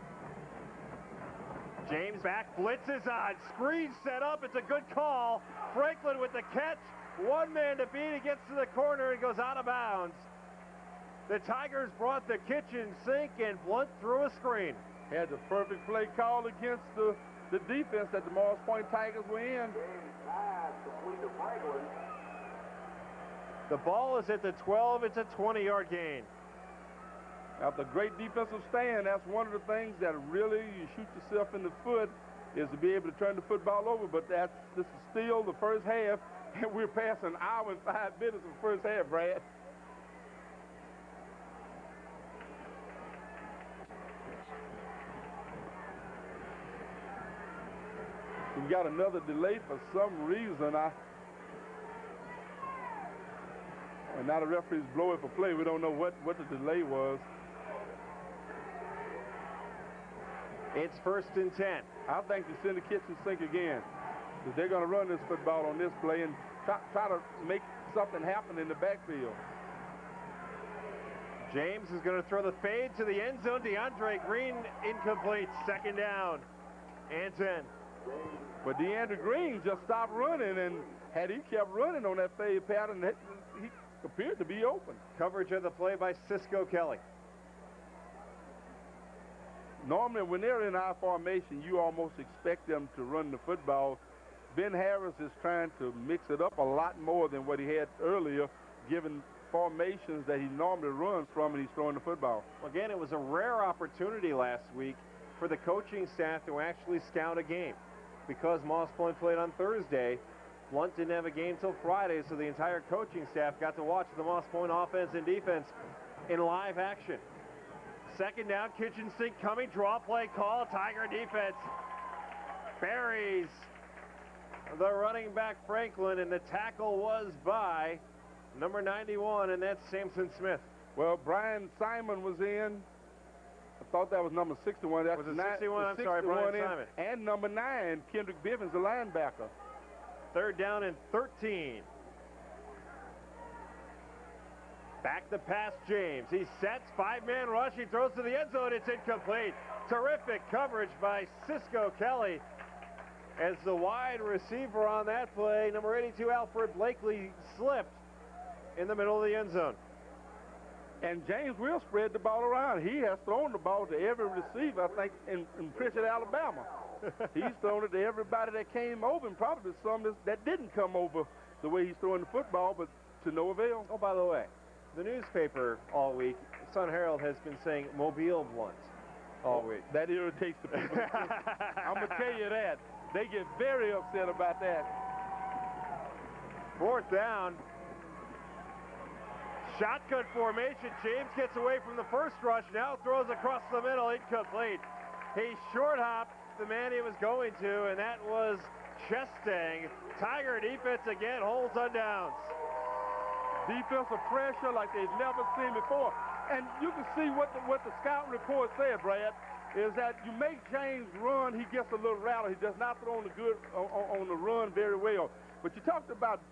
James back, blitzes on, screen set up, it's a good call. Franklin with the catch. 1 man to beat, he gets to the corner and goes out of bounds. The Tigers brought the kitchen sink, and Blount threw a screen. Had the perfect play call against the defense that the Morris Point Tigers were in. The ball is at the 12, it's a 20-yard gain. After a great defensive stand, that's one of the things that really you shoot yourself in the foot, is to be able to turn the football over, but this is still the first half. And we're past an hour and 5 minutes of the first half, Brad. We got another delay for some reason. And now the referees blow it for play. We don't know what the delay was. It's 1st and 10. I think they send the kitchen sink again. Because they're going to run this football on this play and try to make something happen in the backfield. James is going to throw the fade to the end zone. DeAndre Green incomplete. 2nd down and 10. But DeAndre Green just stopped running, and had he kept running on that fade pattern, he appeared to be open. Coverage of the play by Cisco Kelly. Normally, when they're in our formation, you almost expect them to run the football. Ben Harris is trying to mix it up a lot more than what he had earlier, given formations that he normally runs from, and he's throwing the football. Again, it was a rare opportunity last week for the coaching staff to actually scout a game. Because Moss Point played on Thursday, Blount didn't have a game till Friday, so the entire coaching staff got to watch the Moss Point offense and defense in live action. Second down, kitchen sink coming, draw play call, Tiger defense buries the running back Franklin, and the tackle was by number 91, and that's Samson Smith. Well, Brian Simon was in. I thought that was number 61. That's was it 61? I'm sorry, Brian Simon. And number 9, Kendrick Bivens, the linebacker. Third down and 13. Back the pass, James. He sets, 5-man rush. He throws to the end zone. It's incomplete. Terrific coverage by Cisco Kelly as the wide receiver on that play, number 82, Alfred Blakely, slipped in the middle of the end zone. And James will spread the ball around. He has thrown the ball to every receiver, I think, in Pritchard, Alabama. He's thrown it to everybody that came over, and probably some that didn't come over the way he's throwing the football, but to no avail. Oh, by the way, the newspaper all week, Sun Herald, has been saying Mobile Blount all week. That irritates the people. I'm going to tell you that. They get very upset about that. Fourth down. Shotgun formation. James gets away from the first rush. Now throws across the middle. Incomplete. He short hopped the man he was going to, and that was Chestang. Tiger defense again holds on downs. Defensive pressure like they've never seen before. And you can see what the scouting report said, Brad, is that you make James run, he gets a little rattle. He does not throw on the run very well. But you talked about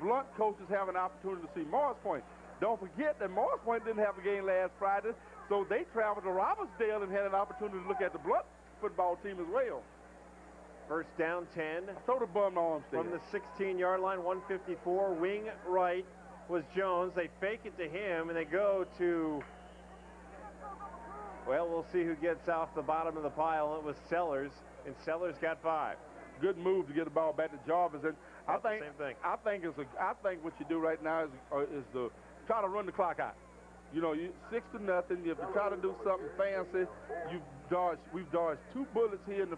Blount coaches having an opportunity to see Morris Point. Don't forget that Morris Point didn't have a game last Friday, so they traveled to Robertsdale and had an opportunity to look at the Blount football team as well. First down 10. Throw the bum to Armstead. From the 16-yard line, 154, wing right was Jones. They fake it to him, and they go to, well, we'll see who gets off the bottom of the pile. It was Sellers, and Sellers got 5. Good move to get the ball back to Jarvis. And I think same thing. I think what you do right now is to try to run the clock out. You know, 6-0. If you try to do something fancy, we've dodged 2 bullets here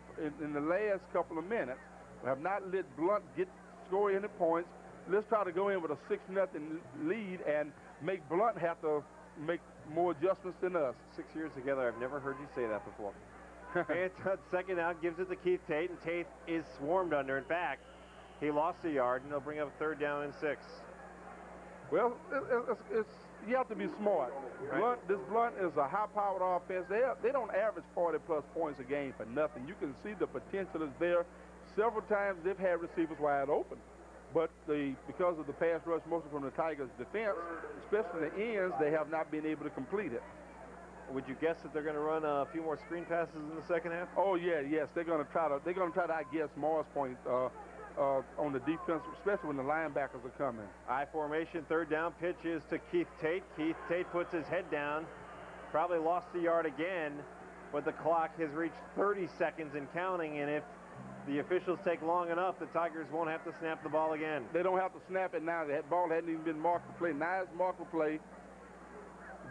in the last couple of minutes. We have not let Blount score any points. Let's try to go in with a 6-0 lead and make Blount have to make more adjustments than us. 6 years together, I've never heard you say that before. And second down, gives it to Keith Tate, and Tate is swarmed under. In fact, he lost a yard, and they'll bring up 3rd down and 6. Well, you have to be smart. Right. This Blount is a high-powered offense. They don't average 40-plus points a game for nothing. You can see the potential is there. Several times they've had receivers wide open. But because of the pass rush, mostly from the Tigers' defense, especially the ends, they have not been able to complete it. Would you guess that they're going to run a few more screen passes in the second half? Oh yeah, yes. They're going to try to outguess Morris Point on the defense, especially when the linebackers are coming. I formation, 3rd down, pitch is to Keith Tate. Keith Tate puts his head down, probably lost a yard again, but the clock has reached 30 seconds and counting, and if the officials take long enough, the Tigers won't have to snap the ball again. They don't have to snap it now. That ball hadn't even been marked for play. Now it's marked for play.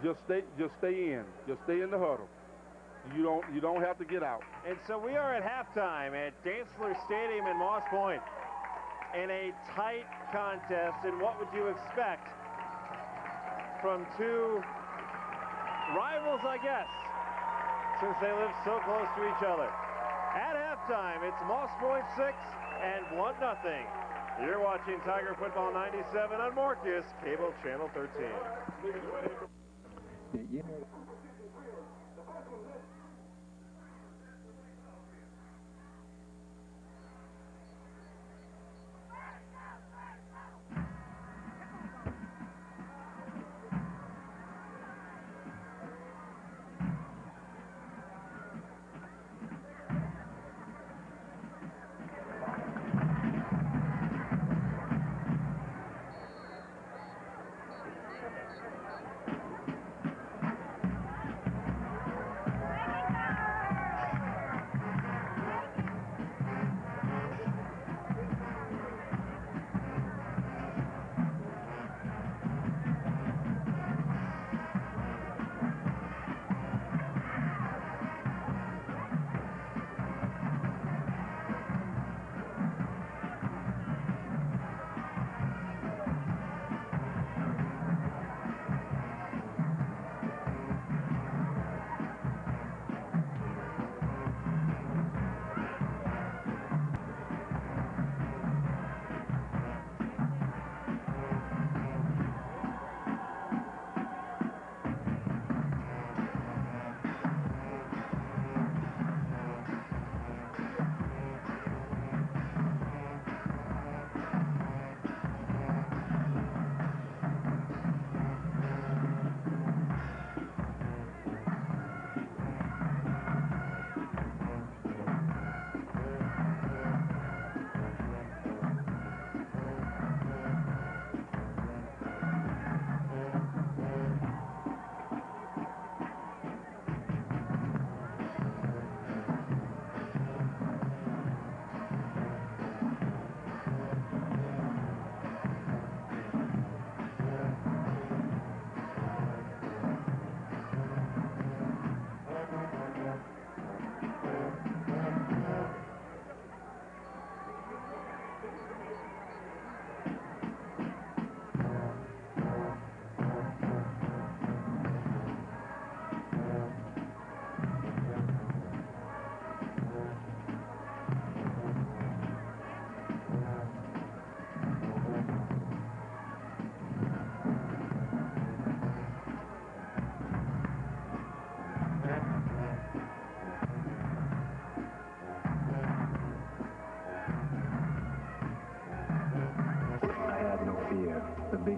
Just stay in. Just stay in the huddle. You don't have to get out. And so we are at halftime at Dantzler Stadium in Moss Point in a tight contest. And what would you expect from 2 rivals, I guess, since they live so close to each other? At halftime, it's Moss Point 6 and Blount nothing. You're watching Tiger Football 97 on Marcus, Cable Channel 13.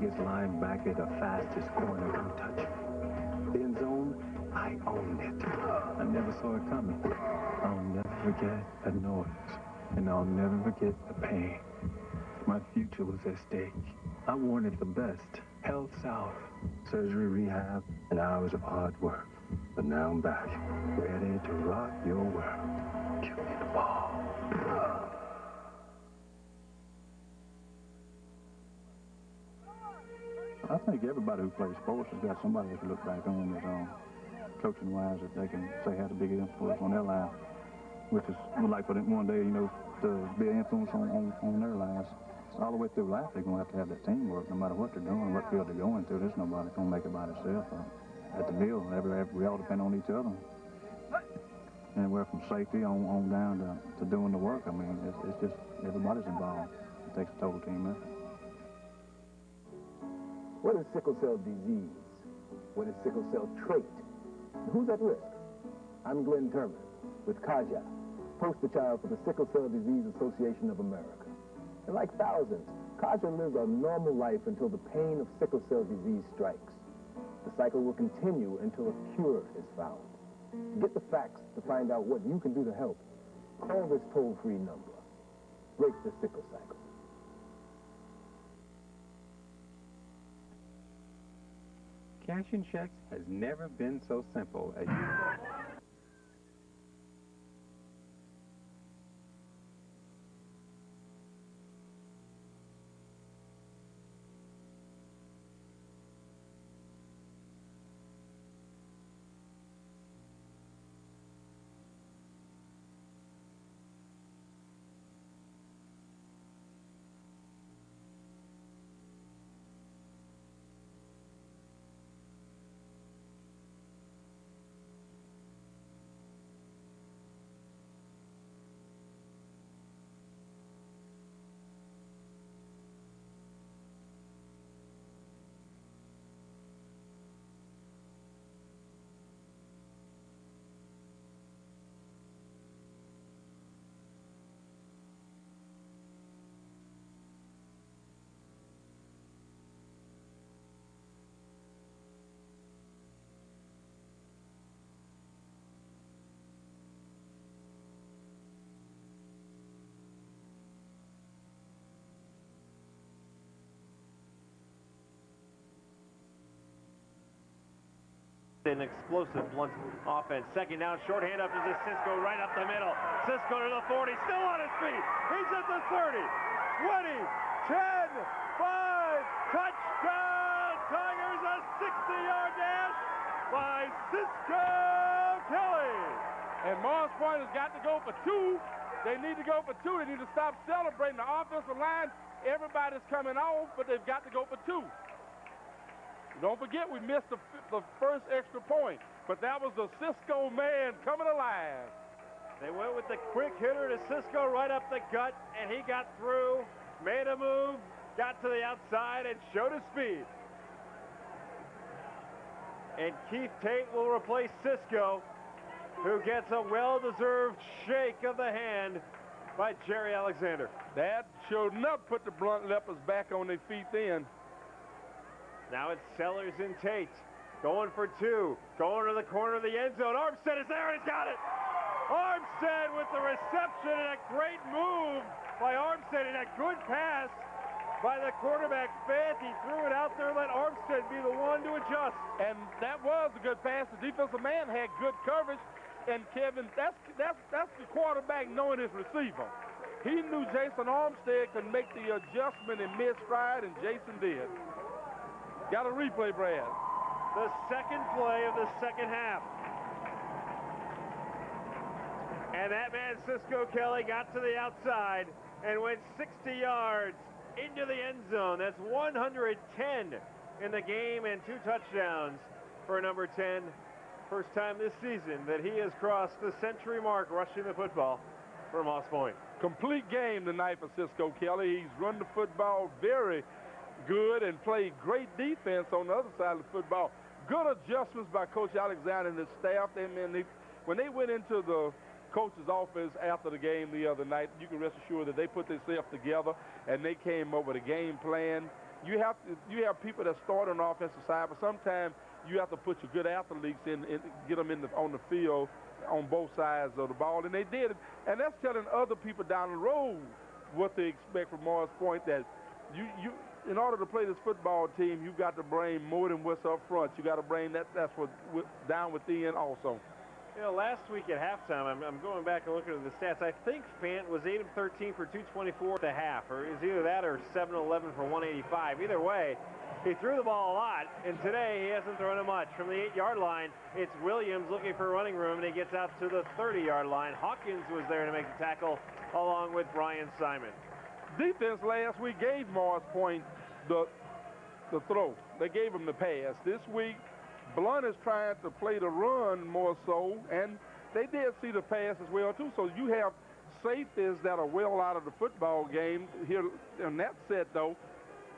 longest linebacker, the fastest corner, don't touch me. The end zone, I owned it. I never saw it coming. I'll never forget that noise, and I'll never forget the pain. My future was at stake. I wanted the best. Health South, surgery, rehab, and hours of hard work. But now I'm back, ready to rock your world. Give me the ball. I think everybody who plays sports has got somebody they can look back on as coaching-wise that they can say had a big influence on their life, which is like for them one day, you know, to be an influence on their lives. All the way through life, they're going to have that teamwork, no matter what they're doing, what field they're going to. There's nobody going to make it by themselves. At the mill, we all depend on each other. Anywhere from safety on down to doing the work. I mean, it's just everybody's involved. It takes a total team effort. What is sickle cell disease? What is sickle cell trait? And who's at risk? I'm Glenn Turman with CAJA, poster child for the Sickle Cell Disease Association of America. And like thousands, CAJA lives a normal life until the pain of sickle cell disease strikes. The cycle will continue until a cure is found. To get the facts to find out what you can do to help, call this toll-free number. Break the sickle cycle. Cashing checks has never been so simple as you... An explosive Blount offense. Second down, short hand up to Cisco, right up the middle. Cisco to the 40, still on his feet. He's at the 30, 20, 10, 5, touchdown Tigers, a 60-yard dash by Cisco Kelly. And Morris Point has got to go for two. They need to go for two. They need to stop celebrating. The offensive line, everybody's coming off, but they've got to go for two. Don't forget, we missed the first extra point, but that was the Cisco man coming alive. They went with the quick hitter to Cisco right up the gut, and he got through, made a move, got to the outside, and showed his speed. And Keith Tate will replace Cisco, who gets a well-deserved shake of the hand by Jerry Alexander. That showed enough put the Blount Leopards back on their feet then. Now it's Sellers and Tate going for two, going to the corner of the end zone. Armstead is there, and he's got it. Armstead with the reception, and a great move by Armstead, and a good pass by the quarterback, Fant. He threw it out there, let Armstead be the one to adjust. And that was a good pass. The defensive man had good coverage, and Kevin, that's the quarterback knowing his receiver. He knew Jason Armstead could make the adjustment in mid-stride, and Jason did. Got a replay, Brad. The second play of the second half. And that man, Cisco Kelly, got to the outside and went 60 yards into the end zone. That's 110 in the game and 2 touchdowns for number 10. First time this season that he has crossed the century mark rushing the football for Moss Point. Complete game tonight for Cisco Kelly. He's run the football very good and played great defense on the other side of the football. Good adjustments by Coach Alexander and his staff. When they went into the coach's office after the game the other night, you can rest assured that they put themselves together and they came up with a game plan you have people that start on the offensive side, but sometimes you have to put your good athletes in get them on the field on both sides of the ball, and they did it. And that's telling other people down the road what they expect from Morris Point, that you in order to play this football team, you got to bring more than what's up front. You got to bring that's what down within also. You know, last week at halftime, I'm going back and looking at the stats. I think Fant was 8 of 13 for 224 at the half, or is either that or 7 of 11 for 185. Either way, he threw the ball a lot, and today he hasn't thrown it much. From the 8-yard line, it's Williams looking for running room, and he gets out to the 30-yard line. Hawkins was there to make the tackle, along with Brian Simon. Defense last week gave Morris Point the throw. They gave him the pass. This week, Blount is trying to play the run more so, and they did see the pass as well, too. So you have safeties that are well out of the football game here in that set, though,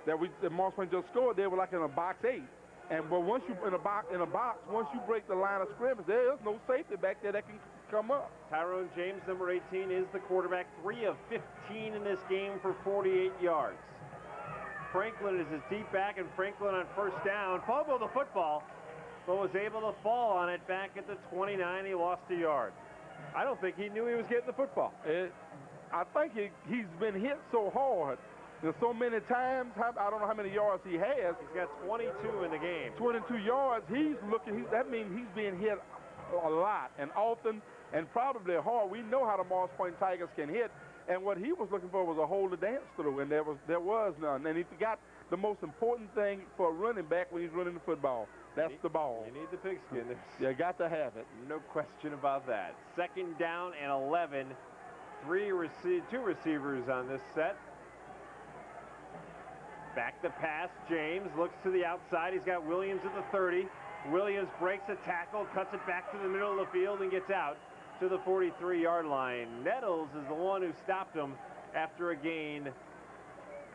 that Morris Point just scored. They were like in a box 8. But once you in a box, once you break the line of scrimmage, there is no safety back there that can come up. Tyrone James, number 18, is the quarterback. 3 of 15 in this game for 48 yards. Franklin is his deep back, and Franklin on first down fumbled the football, but was able to fall on it back at the 29. He lost a yard. I don't think he knew he was getting the football. I think he's been hit so hard so many times. I don't know how many yards he has. He's got 22 in the game. 22 yards. That means he's being hit a lot and often and probably hard. We know how the Morris Point Tigers can hit, and what he was looking for was a hole to dance through, and there was none. And he forgot the most important thing for a running back when he's running the football. That's the ball. You need the pigskin. You got to have it. No question about that. 2nd down and 11. 2 receivers on this set. Back to pass. James looks to the outside. He's got Williams at the 30. Williams breaks a tackle, cuts it back to the middle of the field, and gets out to the 43-yard line. Nettles is the one who stopped him after a gain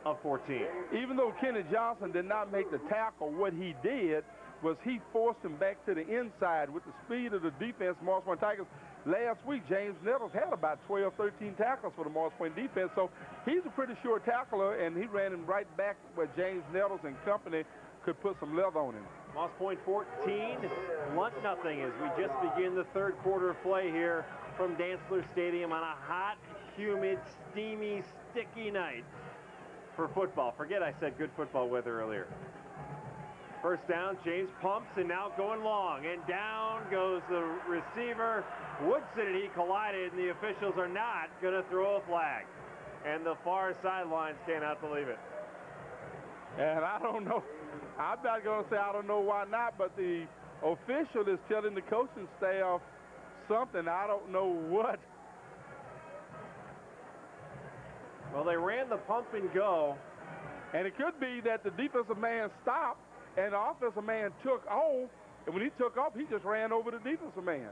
of 14. Even though Kenny Johnson did not make the tackle, what he did was he forced him back to the inside with the speed of the defense, Morris Point Tigers. Last week, James Nettles had about 12, 13 tackles for the Morris Point defense, so he's a pretty sure tackler, and he ran him right back where James Nettles and company could put some leather on him. Morris Point 14, Blount nothing as we just begin the 3rd quarter of play here from Dantzler Stadium on a hot, humid, steamy, sticky night for football. Forget I said good football weather earlier. First down, James pumps, and now going long, and down goes the receiver. Woodson and he collided, and the officials are not going to throw a flag. And the far sidelines cannot believe it. And I don't know. I'm not going to say I don't know why not, but the official is telling the coaching staff something. I don't know what. Well, they ran the pump and go. And it could be that the defensive man stopped and the offensive man took off. And when he took off, he just ran over the defensive man.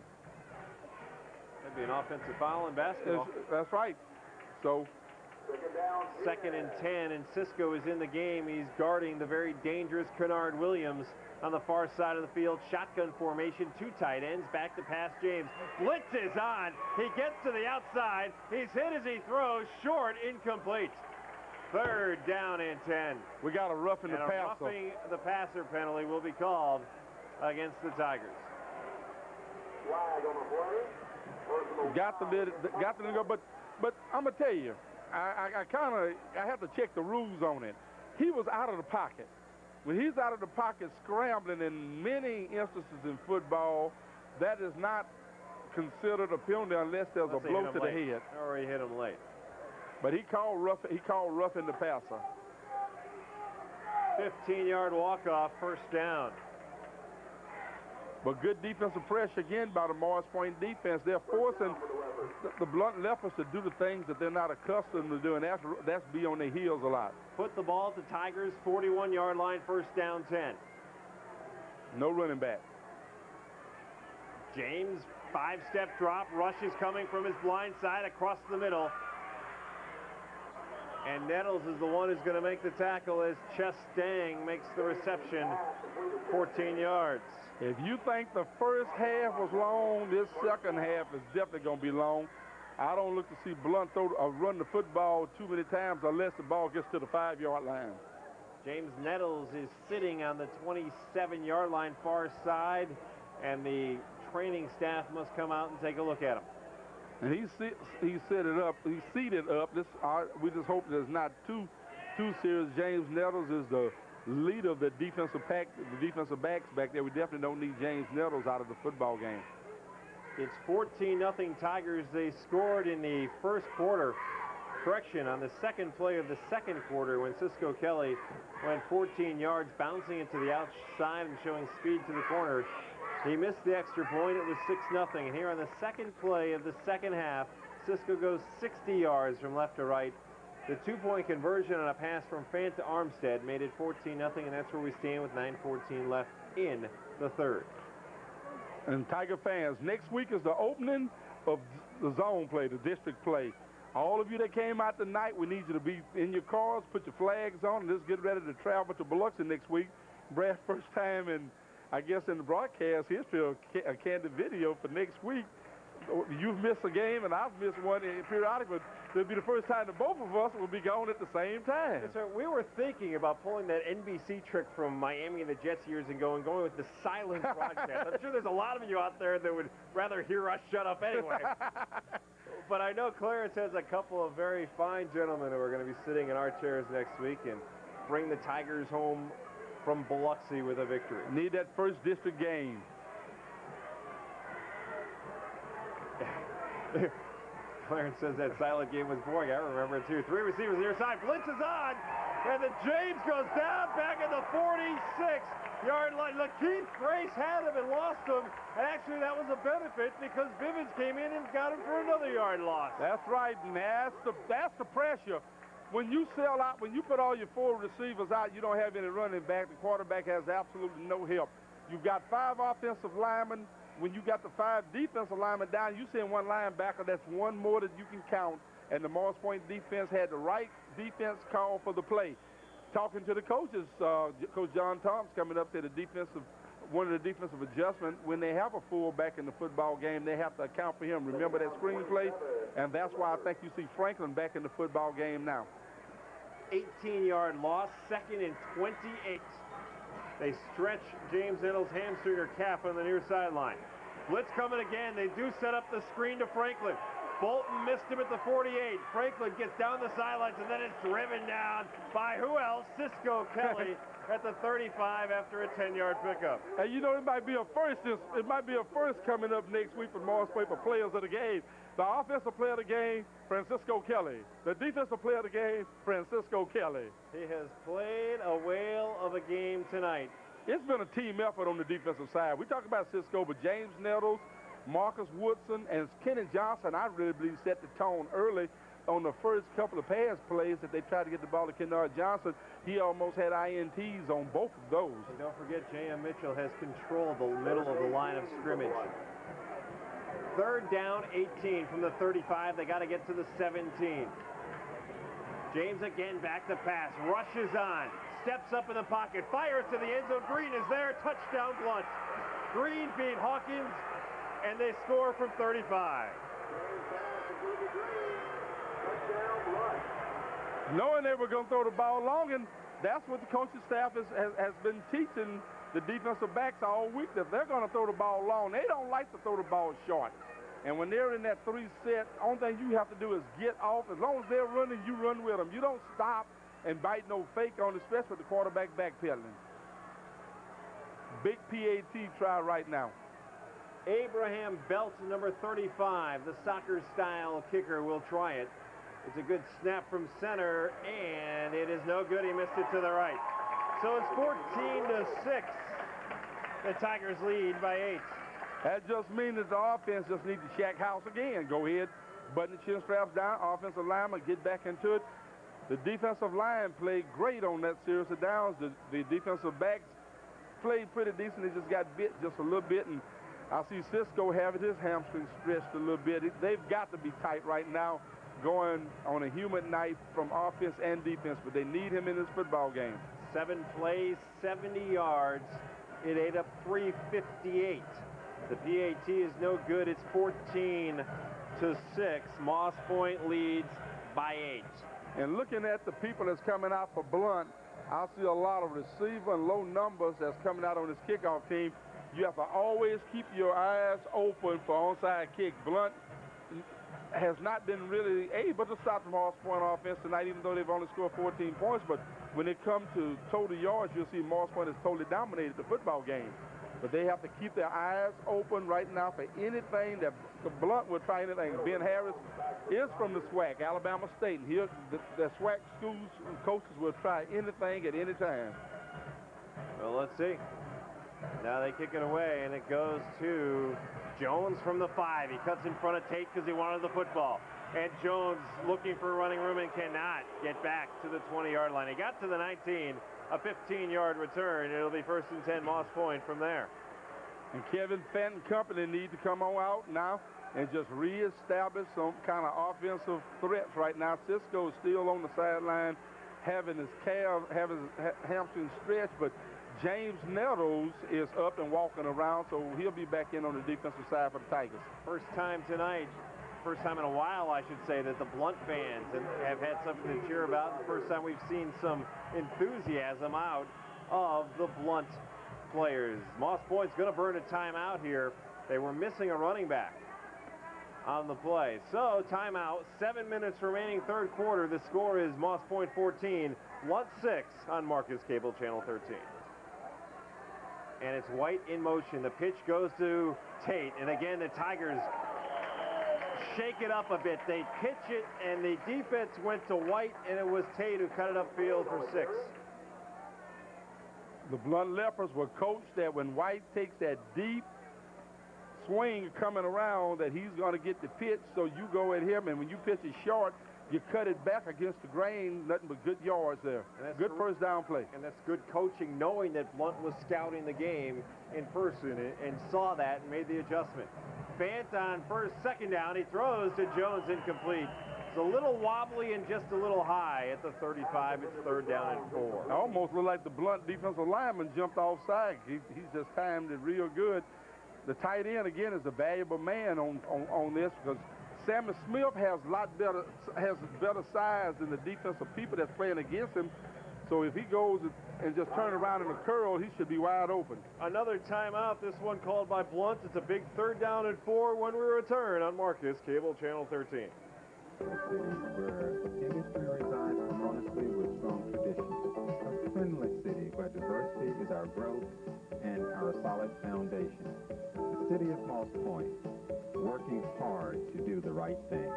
That'd be an offensive foul in basketball. That's right. So 2nd and 10, and Cisco is in the game. He's guarding the very dangerous Kennard Williams on the far side of the field. Shotgun formation, 2 tight ends, back to pass James. Blitz is on. He gets to the outside. He's hit as he throws. Short, incomplete. 3rd down and 10. We got a roughing the passer. Roughing the passer penalty will be called against the Tigers. Got to let it go, but I'm gonna tell you, I have to check the rules on it. He was out of the pocket. When he's out of the pocket scrambling, in many instances in football, that is not considered a penalty unless there's a blow to the head. Or he hit him late. But he called roughing the passer. 15-yard walk-off, 1st down. But good defensive pressure again by the Morris Point defense. They're forcing the Blount Leopards to do the things that they're not accustomed to doing. That's be on their heels a lot. Put the ball at the Tigers' 41-yard line, 1st down 10. No running back. James, 5-step drop. Rush is coming from his blind side across the middle. And Nettles is the one who's going to make the tackle as Chestang makes the reception, 14 yards. If you think the first half was long, this second half is definitely going to be long. I don't look to see Blount run the football too many times unless the ball gets to the 5-yard line. James Nettles is sitting on the 27-yard line far side, and the training staff must come out and take a look at him. And he set it up. He seated up. We just hope there's not too serious. James Nettles is the leader of the defensive backs back there. We definitely don't need James Nettles out of the football game. It's 14-0 Tigers. They scored in the first quarter. Correction, on the second play of the second quarter when Cisco Kelly went 14 yards, bouncing it to the outside and showing speed to the corner. He missed the extra point. It was 6-0. And here on the second play of the second half, Cisco goes 60 yards from left to right. The two-point conversion on a pass from Fant to Armstead made it 14-0, and that's where we stand with 9:14 left in the third. And Tiger fans, next week is the opening of the zone play, the district play. All of you that came out tonight, we need you to be in your cars, put your flags on, and let's get ready to travel to Biloxi next week. Brad, first time in, I guess, in the broadcast history, a candid video for next week. You've missed a game, and I've missed one periodically. It'll be the first time that both of us will be gone at the same time. Yes, sir. We were thinking about pulling that NBC trick from Miami and the Jets years ago and going with the silent broadcast. I'm sure there's a lot of you out there that would rather hear us shut up anyway. But I know Clarence has a couple of very fine gentlemen who are going to be sitting in our chairs next week and bring the Tigers home from Biloxi with a victory. Need that first district game. Clarence says that silent game was boring. I remember it too. Three receivers near side. Blitz is on. And the James goes down back at the 46-yard line. Lakeith Grace had him and lost him. And actually that was a benefit because Bivens came in and got him for another yard loss. That's right, and that's the pressure. When you sell out, when you put all your four receivers out, you don't have any running back. The quarterback has absolutely no help. You've got 5 offensive linemen. When you got the 5 defensive linemen down, you send one linebacker. That's one more that you can count. And the Morris Point defense had the right defense call for the play. Talking to the coaches, Coach John Thomas coming up to one of the defensive adjustments. When they have a fullback in the football game, they have to account for him. Remember that screen play? And that's why I think you see Franklin back in the football game now. 18-yard loss, 2nd and 28. They stretch James Nettles' hamstring or calf on the near sideline. Blitz coming again. They do set up the screen to Franklin. Bolton missed him at the 48. Franklin gets down the sidelines, and then it's driven down by who else? Cisco Kelly at the 35 after a 10-yard pickup. And you know, it might be a first. It might be a first coming up next week for Morris Point for players of the game. The offensive player of the game, Francisco Kelly. The defensive player of the game, Francisco Kelly. He has played a whale of a game tonight. It's been a team effort on the defensive side. We talk about Cisco, but James Nettles, Marcus Woodson, and Kenny Johnson, I really believe, set the tone early on the first couple of pass plays that they tried to get the ball to Kennard Johnson. He almost had INTs on both of those. And don't forget, J.M. Mitchell has controlled the middle of the line of scrimmage. 3rd down, 18 from the 35. They got to get to the 17. James again back to pass. Rushes on. Steps up in the pocket. Fires to the end zone. Green is there. Touchdown Blount. Green beat Hawkins, and they score from 35. Knowing they were going to throw the ball long, and that's what the coaching staff has been teaching the defensive backs all week, that they're going to throw the ball long. They don't like to throw the ball short. And when they're in that 3 set, the only thing you have to do is get off. As long as they're running, you run with them. You don't stop and bite no fake on, especially with the quarterback backpedaling. Big PAT try right now. Abraham Belt, number 35, the soccer-style kicker, will try it. It's a good snap from center, and it is no good. He missed it to the right. So it's 14-6. The Tigers lead by 8. That just means that the offense just needs to shack house again. Go ahead, button the chin straps down, offensive lineman, get back into it. The defensive line played great on that series of downs. The defensive backs played pretty decent. They just got bit just a little bit, and I see Cisco having his hamstring stretched a little bit. They've got to be tight right now, going on a human knife from offense and defense, but they need him in this football game. 7 plays, 70 yards. It ate up 358. The PAT is no good. It's 14-6. Moss Point leads by 8. And looking at the people that's coming out for Blount, I see a lot of receiver and low numbers that's coming out on this kickoff team. You have to always keep your eyes open for onside kick. Blount has not been really able to stop the Morris Point offense tonight, even though they've only scored 14 points. But when it comes to total yards, you'll see Morris Point has totally dominated the football game. But they have to keep their eyes open right now for anything that Blount will try anything. Ben Harris is from the SWAC, Alabama State. And here, the SWAC schools and coaches will try anything at any time. Well, let's see. Now they kick it away, and it goes to Jones from the 5. He cuts in front of Tate because he wanted the football. And Jones looking for running room and cannot get back to the 20-yard line. He got to the 19, a 15-yard return. It'll be 1st and 10, Moss Point from there. And Kevin Fenton Company need to come on out now and just reestablish some kind of offensive threats right now. Cisco is still on the sideline having his calf, having his hamstring stretched, but James Nettles is up and walking around, so he'll be back in on the defensive side for the Tigers. First time tonight, first time in a while, I should say, that the Blount fans have had something to cheer about. The first time we've seen some enthusiasm out of the Blount players. Moss Point's going to burn a timeout here. They were missing a running back on the play. So timeout, 7 minutes remaining, third quarter. The score is Moss Point 14, Blount 6 on Marcus Cable Channel 13. And it's White in motion. The pitch goes to Tate. And again, the Tigers shake it up a bit. They pitch it, and the defense went to White, and it was Tate who cut it upfield for 6. The Blount Lepers were coached that when White takes that deep swing coming around, that he's going to get the pitch, so you go at him, and when you pitch it short, you cut it back against the grain, nothing but good yards there. Good first down play. And that's good coaching, knowing that Blount was scouting the game in person and saw that and made the adjustment. Fant on second down. He throws to Jones, incomplete. It's a little wobbly and just a little high at the 35. It's 3rd down and 4. It almost looked like the Blount defensive lineman jumped offside. He's just timed it real good. The tight end, again, is a valuable man on this because Sammy Smith has better size than the defensive people that's playing against him. So if he goes and just turn around in a curl, he should be wide open. Another timeout, this one called by Blount. It's a big 3rd down and 4 when we return on Marcus Cable Channel 13. A city where industry resides harmoniously with strong traditions. A friendly city where diversity is our growth and our solid foundation. The city of Moss Point, working hard to do the right thing.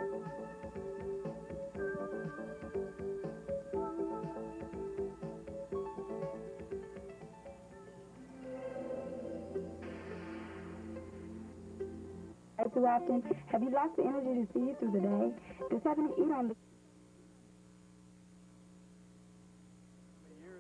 Too often, have you lost the energy to see you through the day? Does having to eat on the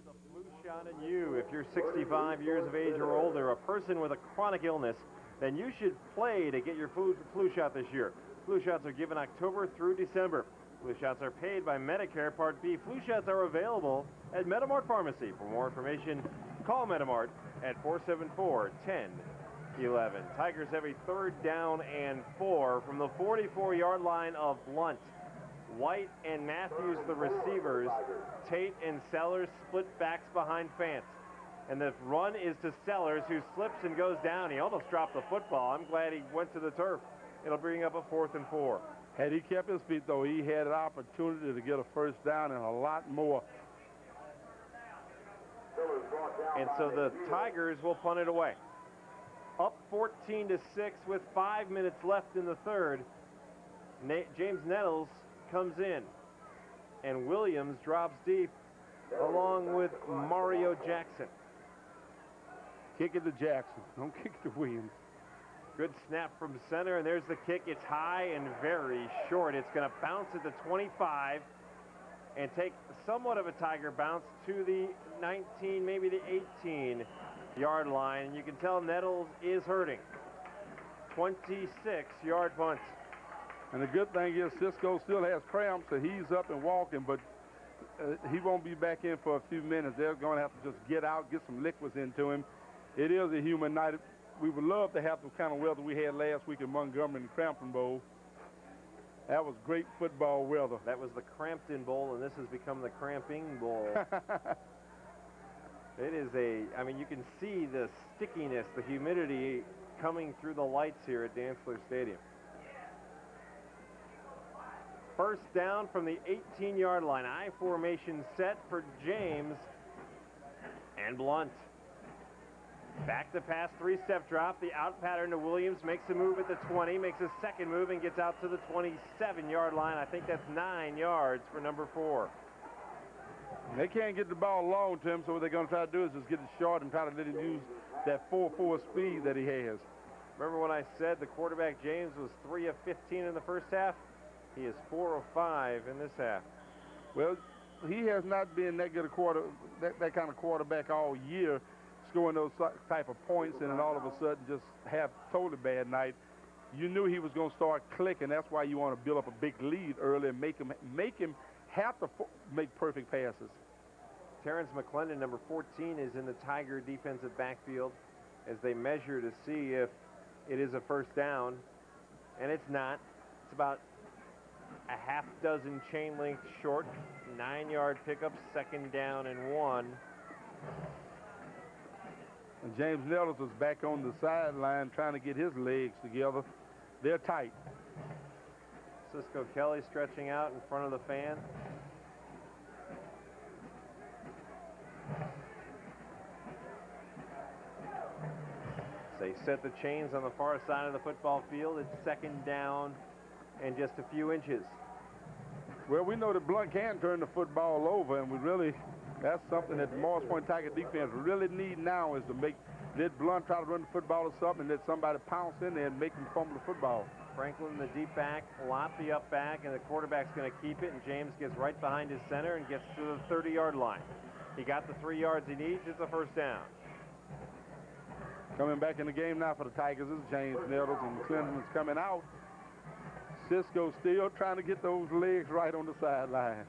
The flu shot in you. If you're 65 years of age or older, a person with a chronic illness, then you should play to get your flu shot this year. Flu shots are given October through December. Flu shots are paid by Medicare Part B. Flu shots are available at Metamart Pharmacy. For more information, call Metamart at 474-1011. Tigers have a 3rd down and 4 from the 44-yard line of Blount. White and Matthews, the receivers. Tate and Sellers split backs behind Fant. And the run is to Sellers, who slips and goes down. He almost dropped the football. I'm glad he went to the turf. It'll bring up a 4th and 4. Had he kept his feet, though, he had an opportunity to get a 1st down and a lot more. And so the Tigers will punt it away. Up 14-6 with 5 minutes left in the 3rd. James Nettles comes in, and Williams drops deep along with Mario Jackson. Kick it to Jackson. Don't kick it to Williams. Good snap from center, and there's the kick. It's high and very short. It's going to bounce at the 25 and take somewhat of a Tiger bounce to the 19, maybe the 18-yard line. And you can tell Nettles is hurting. 26-yard punt. And the good thing is Cisco still has cramps, so he's up and walking, but he won't be back in for a few minutes. They're going to have to just get out, get some liquids into him. It is a humid night. We would love to have the kind of weather we had last week in Montgomery in the Crampton Bowl. That was great football weather. That was the Crampton Bowl, and this has become the Cramping Bowl. It is I mean, you can see the stickiness, the humidity coming through the lights here at Dantzler Stadium. First down from the 18-yard line. I formation set for James and Blount. Back to pass, three-step drop. The out pattern to Williams, makes a move at the 20, makes a second move and gets out to the 27-yard line. I think that's 9 yards for number 4. They can't get the ball long to him, so what they're going to try to do is just get it short and try to let him use that 4.4 speed that he has. Remember when I said the quarterback James was 3 of 15 in the first half? He is 4 of 5 in this half. Well, he has not been that good a that kind of quarterback all year, scoring those type of points and then all of a sudden just have totally bad night. You knew he was going to start clicking. That's why you want to build up a big lead early and make him have to make perfect passes. Terrence McClendon, number 14, is in the Tiger defensive backfield as they measure to see if it is a first down, and it's not. It's about a half dozen chain length short, 9-yard pickup, second down and 1. And James Nettles is back on the sideline trying to get his legs together. They're tight. Cisco Kelly stretching out in front of the fan. They set the chains on the far side of the football field. It's second down and just a few inches. Well, we know that Blount can turn the football over, and that's something that the Morris Point Tiger defense really need now, is to let Blount try to run the football or something and let somebody pounce in there and make him fumble the football. Franklin, the deep back, Lott the up back, and the quarterback's going to keep it, and James gets right behind his center and gets to the 30-yard line. He got the 3 yards he needs. It's a first down. Coming back in the game now for the Tigers is James Nettles, and McClendon is coming out. Cisco still trying to get those legs right on the sideline.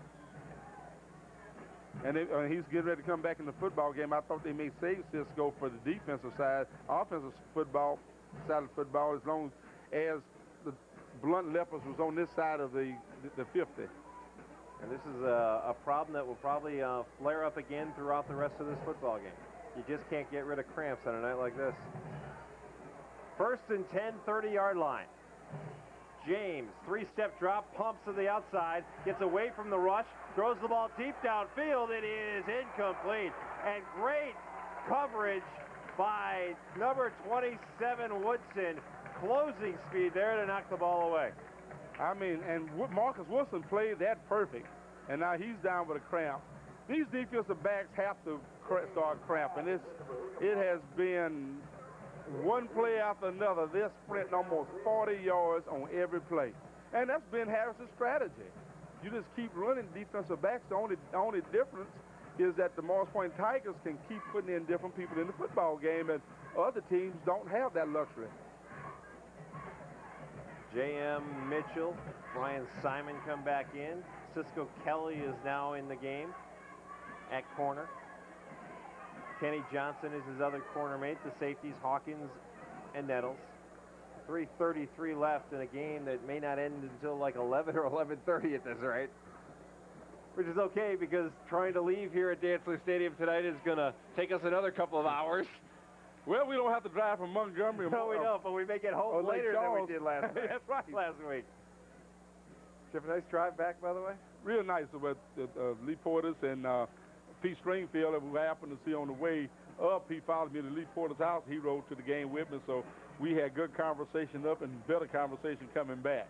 And he's getting ready to come back in the football game. I thought they may save Cisco for the defensive side, offensive football, side of football, as long as the Blount Lepers was on this side of the 50. And this is a problem that will probably flare up again throughout the rest of this football game. You just can't get rid of cramps on a night like this. First and 10, 30-yard line. James, three-step drop, pumps to the outside, gets away from the rush, throws the ball deep downfield. It is incomplete. And great coverage by number 27, Woodson. Closing speed there to knock the ball away. I mean, and Marcus Wilson played that perfect, and now he's down with a cramp. These defensive backs have to start cramping. It has been one play after another. They're sprinting almost 40 yards on every play. And that's been Harris's strategy. You just keep running defensive backs. The only difference is that the Morris Point Tigers can keep putting in different people in the football game, and other teams don't have that luxury. J.M. Mitchell, Brian Simon come back in. Cisco Kelly is now in the game at corner. Kenny Johnson is his other corner mate. The safeties, Hawkins and Nettles. 3:33 left in a game that may not end until like 11 or 11:30 at this rate. Which is okay, because trying to leave here at Dantzler Stadium tonight is going to take us another couple of hours. Well, we don't have to drive from Montgomery. No, we don't, but we may get home later than we did last week. That's right. Last week. Did you have a nice drive back, by the way? Real nice with Lee Porter's and Pete Stringfield, that we happened to see on the way up. He followed me to Lee Porter's house. He rode to the game with me, so we had good conversation up and better conversation coming back.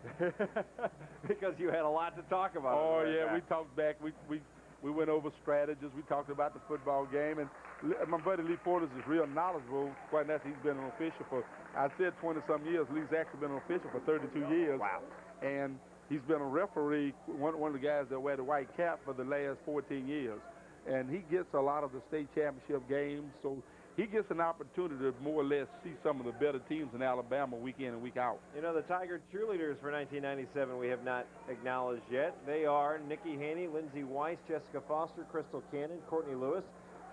Because you had a lot to talk about. Oh, yeah, we talked back. We went over strategies. We talked about the football game. And my buddy Lee Porter's is real knowledgeable. Quite naturally, he's been an official for, I said 20-some years. Lee's actually been an official for 32 years. Wow. And he's been a referee, one of the guys that wear the white cap for the last 14 years. And he gets a lot of the state championship games, so he gets an opportunity to more or less see some of the better teams in Alabama week in and week out. You know, the Tiger cheerleaders for 1997 we have not acknowledged yet. They are Nikki Haney, Lindsay Weiss, Jessica Foster, Crystal Cannon, Courtney Lewis,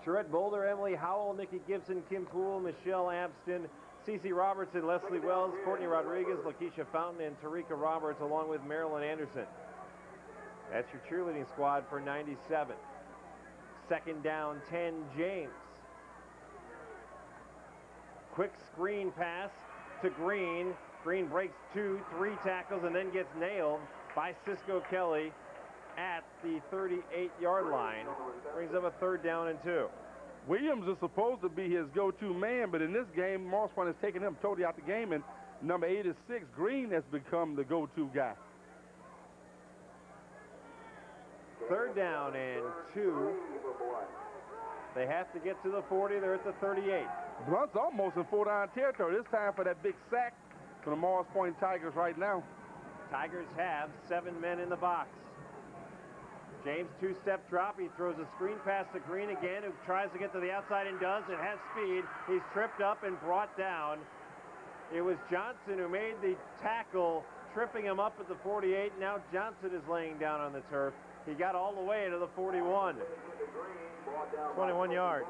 Sherette Boulder, Emily Howell, Nikki Gibson, Kim Poole, Michelle Abston, Cece Robertson, Leslie Wells, Courtney Rodriguez, Lakeisha Fountain, and Tarika Roberts, along with Marilyn Anderson. That's your cheerleading squad for 97. Second down, 10, James. Quick screen pass to Green. Green breaks 2, 3 tackles, and then gets nailed by Cisco Kelly at the 38-yard line. Brings up a 3rd down and 2. Williams is supposed to be his go-to man, but in this game, Morris Point has taken him totally out the game, and number 86, Green, has become the go-to guy. 3rd down and 2. They have to get to the 40. They're at the 38. Blount's almost in 4-down territory. It's time for that big sack for the Morris Point Tigers right now. Tigers have 7 men in the box. James, 2-step drop. He throws a screen pass to Green again, who tries to get to the outside and does. It has speed. He's tripped up and brought down. It was Johnson who made the tackle, tripping him up at the 48. Now Johnson is laying down on the turf. He got all the way to the 41. 21 yards.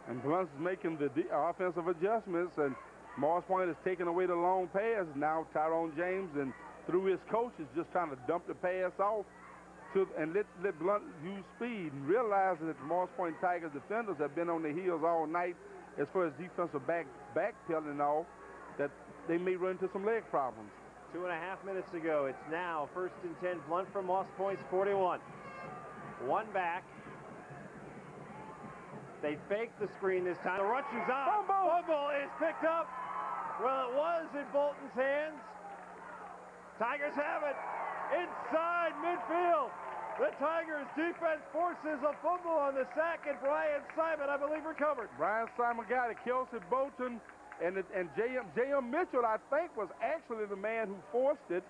And Blount is making the offensive adjustments, and Morris Point is taking away the long pass. Now Tyrone James, and through his coach, is just trying to dump the pass off and let Blount use speed, and realizing that the Morris Point Tigers defenders have been on the heels all night as far as defensive backpedaling and all, that they may run into some leg problems. 2.5 minutes ago. It's now 1st and 10. Blount from Morris Point's 41. 1 back. They fake the screen this time. The rush is on. Fumble is picked up. Well, it was in Bolton's hands. Tigers have it inside midfield. The Tigers defense forces a fumble on the sack, and Brian Simon, I believe, recovered. Brian Simon got it. Kelsey Bolton and J.M. Mitchell, I think, was actually the man who forced it.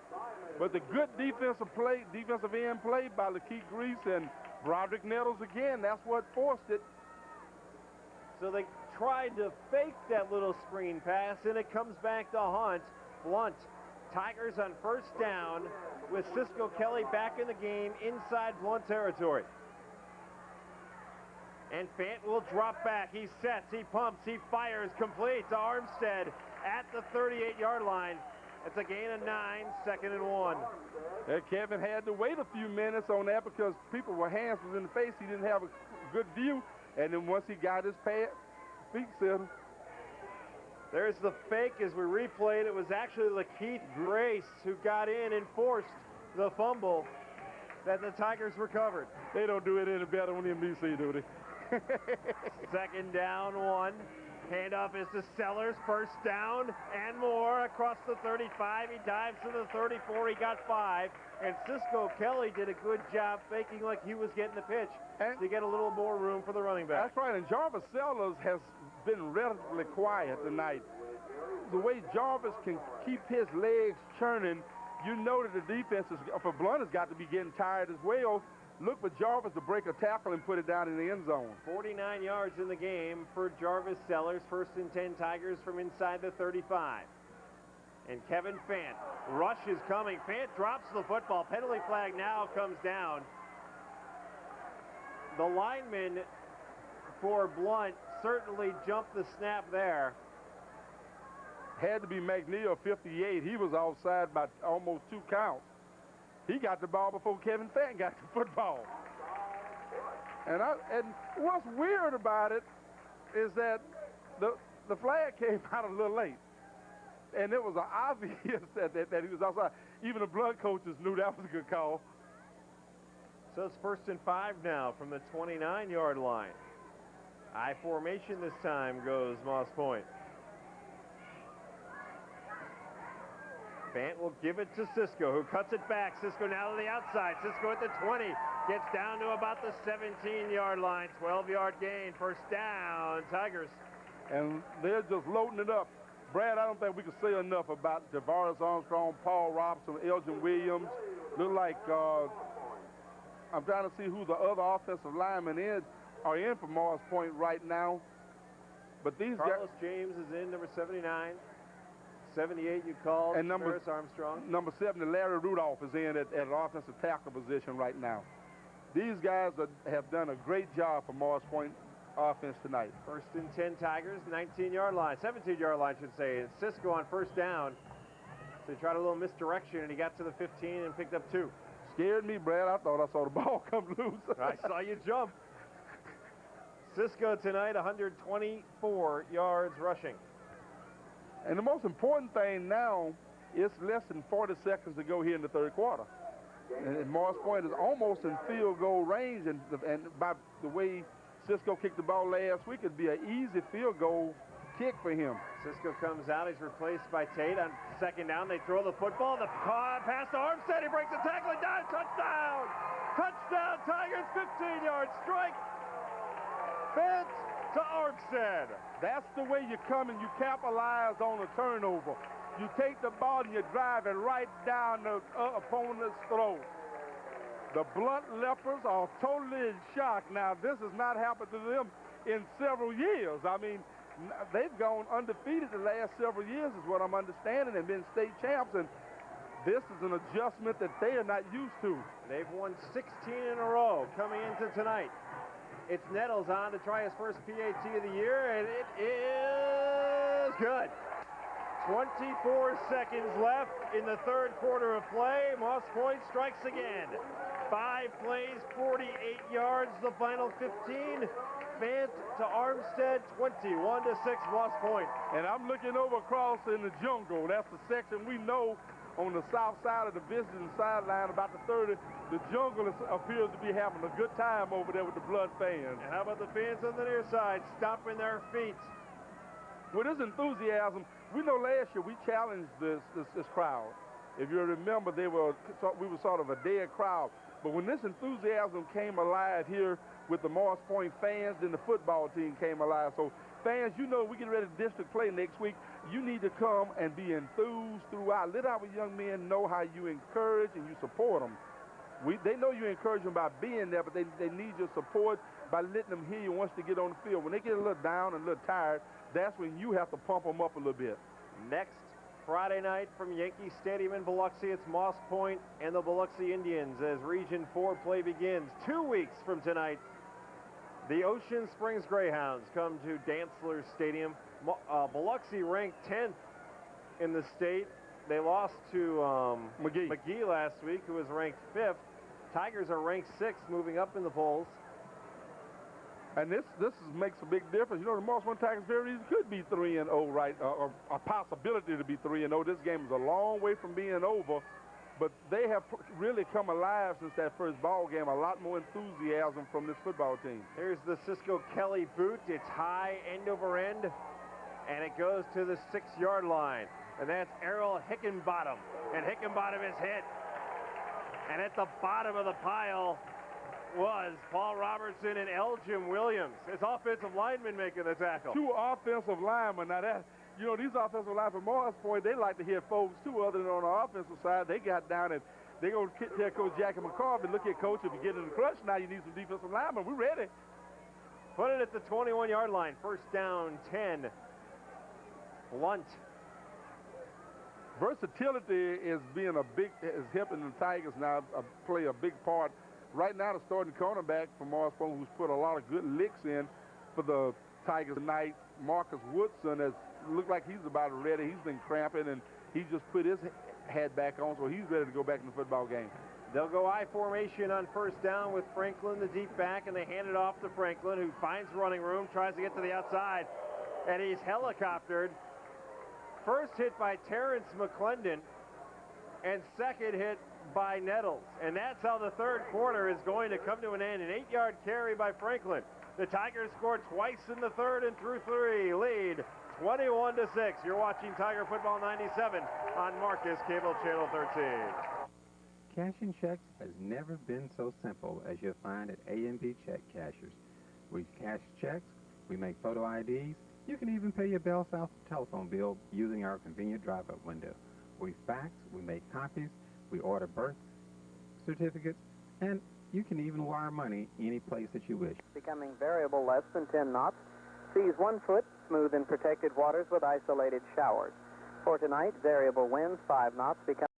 But the good defensive end play by Lakeith Grease and Broderick Nettles again, that's what forced it. So they tried to fake that little screen pass, and it comes back to haunt Blount. Tigers on 1st down with Cisco Kelly back in the game inside Blount territory. And Fant will drop back. He sets, he pumps, he fires, complete to Armstead at the 38-yard line. It's a gain of 9, 2nd and 1. Kevin had to wait a few minutes on that because people were hands was in the face. He didn't have a good view. And then once he got his feet settled. There's the fake as we replayed. It was actually Lakeith Grace who got in and forced the fumble that the Tigers recovered. They don't do it any better on NBC, do they? 2nd down, 1. Handoff is to Sellers. 1st down and more across the 35. He dives to the 34. He got 5. And Cisco Kelly did a good job faking like he was getting the pitch to get a little more room for the running back. That's right. And Jarvis Sellers has been relatively quiet tonight. The way Jarvis can keep his legs churning, you know that the defense for Blount has got to be getting tired as well. Look for Jarvis to break a tackle and put it down in the end zone. 49 yards in the game for Jarvis Sellers. 1st and 10 Tigers from inside the 35. And Kevin Fant. Rush is coming. Fant drops the football. Penalty flag now comes down. The lineman for Blount certainly jumped the snap there. Had to be McNeil, 58. He was offside by almost 2 counts. He got the ball before Kevin Fant got the football. And what's weird about it is that the flag came out a little late. And it was obvious that he was outside. Even the Blount coaches knew that was a good call. So it's 1st and 5 now from the 29-yard line. I formation this time goes Moss Point. Fant will give it to Cisco, who cuts it back. Cisco now to the outside. Cisco at the 20. Gets down to about the 17-yard line. 12-yard gain. 1st down, Tigers. And they're just loading it up. Brad, I don't think we can say enough about Tavares Armstrong, Paul Robinson, Elgin Williams. Look like I'm trying to see who the other offensive linemen are in for Morris Point right now. But these Carlos James is in, number 79. 78 you called, and Tavares Armstrong. Number 70, Larry Rudolph, is in at an offensive tackle position right now. These guys have done a great job for Morris Point offense tonight. 1st and 10 Tigers, 19-yard line, 17-yard line, should say. And Cisco on 1st down. So he tried a little misdirection, and he got to the 15 and picked up 2. Scared me, Brad. I thought I saw the ball come loose. I saw you jump. Cisco tonight, 124 yards rushing. And the most important thing now, it's less than 40 seconds to go here in the third quarter. And Morris Point is almost in field goal range, and by the way Cisco kicked the ball last week, it'd be an easy field goal kick for him. Cisco comes out. He's replaced by Tate. On second down, they throw the football. The pass to Armstead. He breaks the tackle and dives. Touchdown! Touchdown, Tigers. 15-yard strike. Fence to Armstead. That's the way you come and you capitalize on a turnover. You take the ball and you drive it right down the opponent's throat. The Blount Leopards are totally in shock. Now, this has not happened to them in several years. I mean, they've gone undefeated the last several years is what I'm understanding, and been state champs, and this is an adjustment that they are not used to. They've won 16 in a row coming into tonight. It's Nettles on to try his first PAT of the year, and it is good. 24 seconds left in the third quarter of play. Moss Point strikes again. 5 plays, 48 yards, the final 15. Fant to Armstead, 21-6, Moss Point. And I'm looking over across in the jungle. That's the section we know on the south side of the visiting sideline, about the 30. The jungle appears to be having a good time over there with the Blood fans. And how about the fans on the near side stomping their feet? With this enthusiasm, we know last year we challenged this crowd. If you remember, we were sort of a dead crowd. But when this enthusiasm came alive here with the Morris Point fans, then the football team came alive. So fans, you know, we get ready to district play next week. You need to come and be enthused throughout. Let our young men know how you encourage and you support them. They know you encourage them by being there, but they need your support by letting them hear you once they get on the field. When they get a little down and a little tired, that's when you have to pump them up a little bit. Next Friday night from Yankee Stadium in Biloxi, it's Moss Point and the Biloxi Indians as Region 4 play begins. 2 weeks from tonight, the Ocean Springs Greyhounds come to Dantzler Stadium. Biloxi ranked 10th in the state. They lost to McGee last week, who was ranked 5th. Tigers are ranked 6th, moving up in the polls. And this makes a big difference. You know, the Moss Point Tigers very easily could be 3-0, right? Or a possibility to be 3-0. This game is a long way from being over, but they have really come alive since that first ball game. A lot more enthusiasm from this football team. Here's the Cisco Kelly boot. It's high end over end, and it goes to the 6-yard line. And that's Errol Hickenbottom. And Hickenbottom is hit. And at the bottom of the pile was Paul Robertson and Elgin Williams. His offensive lineman making the tackle. 2 offensive linemen. Now that, you know, these offensive linemen from Morris Point, they like to hear folks too, other than on the offensive side. They got down and they go tell Coach Jackie McCarvey, look here, Coach, if you get in the clutch now, you need some defensive linemen. We're ready. Put it at the 21-yard line. First down, 10. Blount. Versatility is helping the Tigers now play a big part. Right now, the starting cornerback for Morris Point, who's put a lot of good licks in for the Tigers tonight, Marcus Woodson, has looked like he's about ready. He's been cramping, and he just put his head back on, so he's ready to go back in the football game. They'll go I formation on first down with Franklin, the deep back, and they hand it off to Franklin, who finds running room, tries to get to the outside, and he's helicoptered. First hit by Terrence McClendon, and second hit by Nettles. And that's how the third quarter is going to come to an end. An 8-yard carry by Franklin. The Tigers scored twice in the third and through 3. Lead 21-6. You're watching Tiger Football 97 on Marcus Cable Channel 13. Cashing checks has never been so simple as you'll find at A&B Check Cashers. We cash checks, we make photo IDs, you can even pay your Bell South telephone bill using our convenient drive-up window. We fax, we make copies, we order birth certificates, and you can even wire money any place that you wish. Becoming variable less than 10 knots. Seas 1 foot, smooth in protected waters with isolated showers. For tonight, variable winds 5 knots become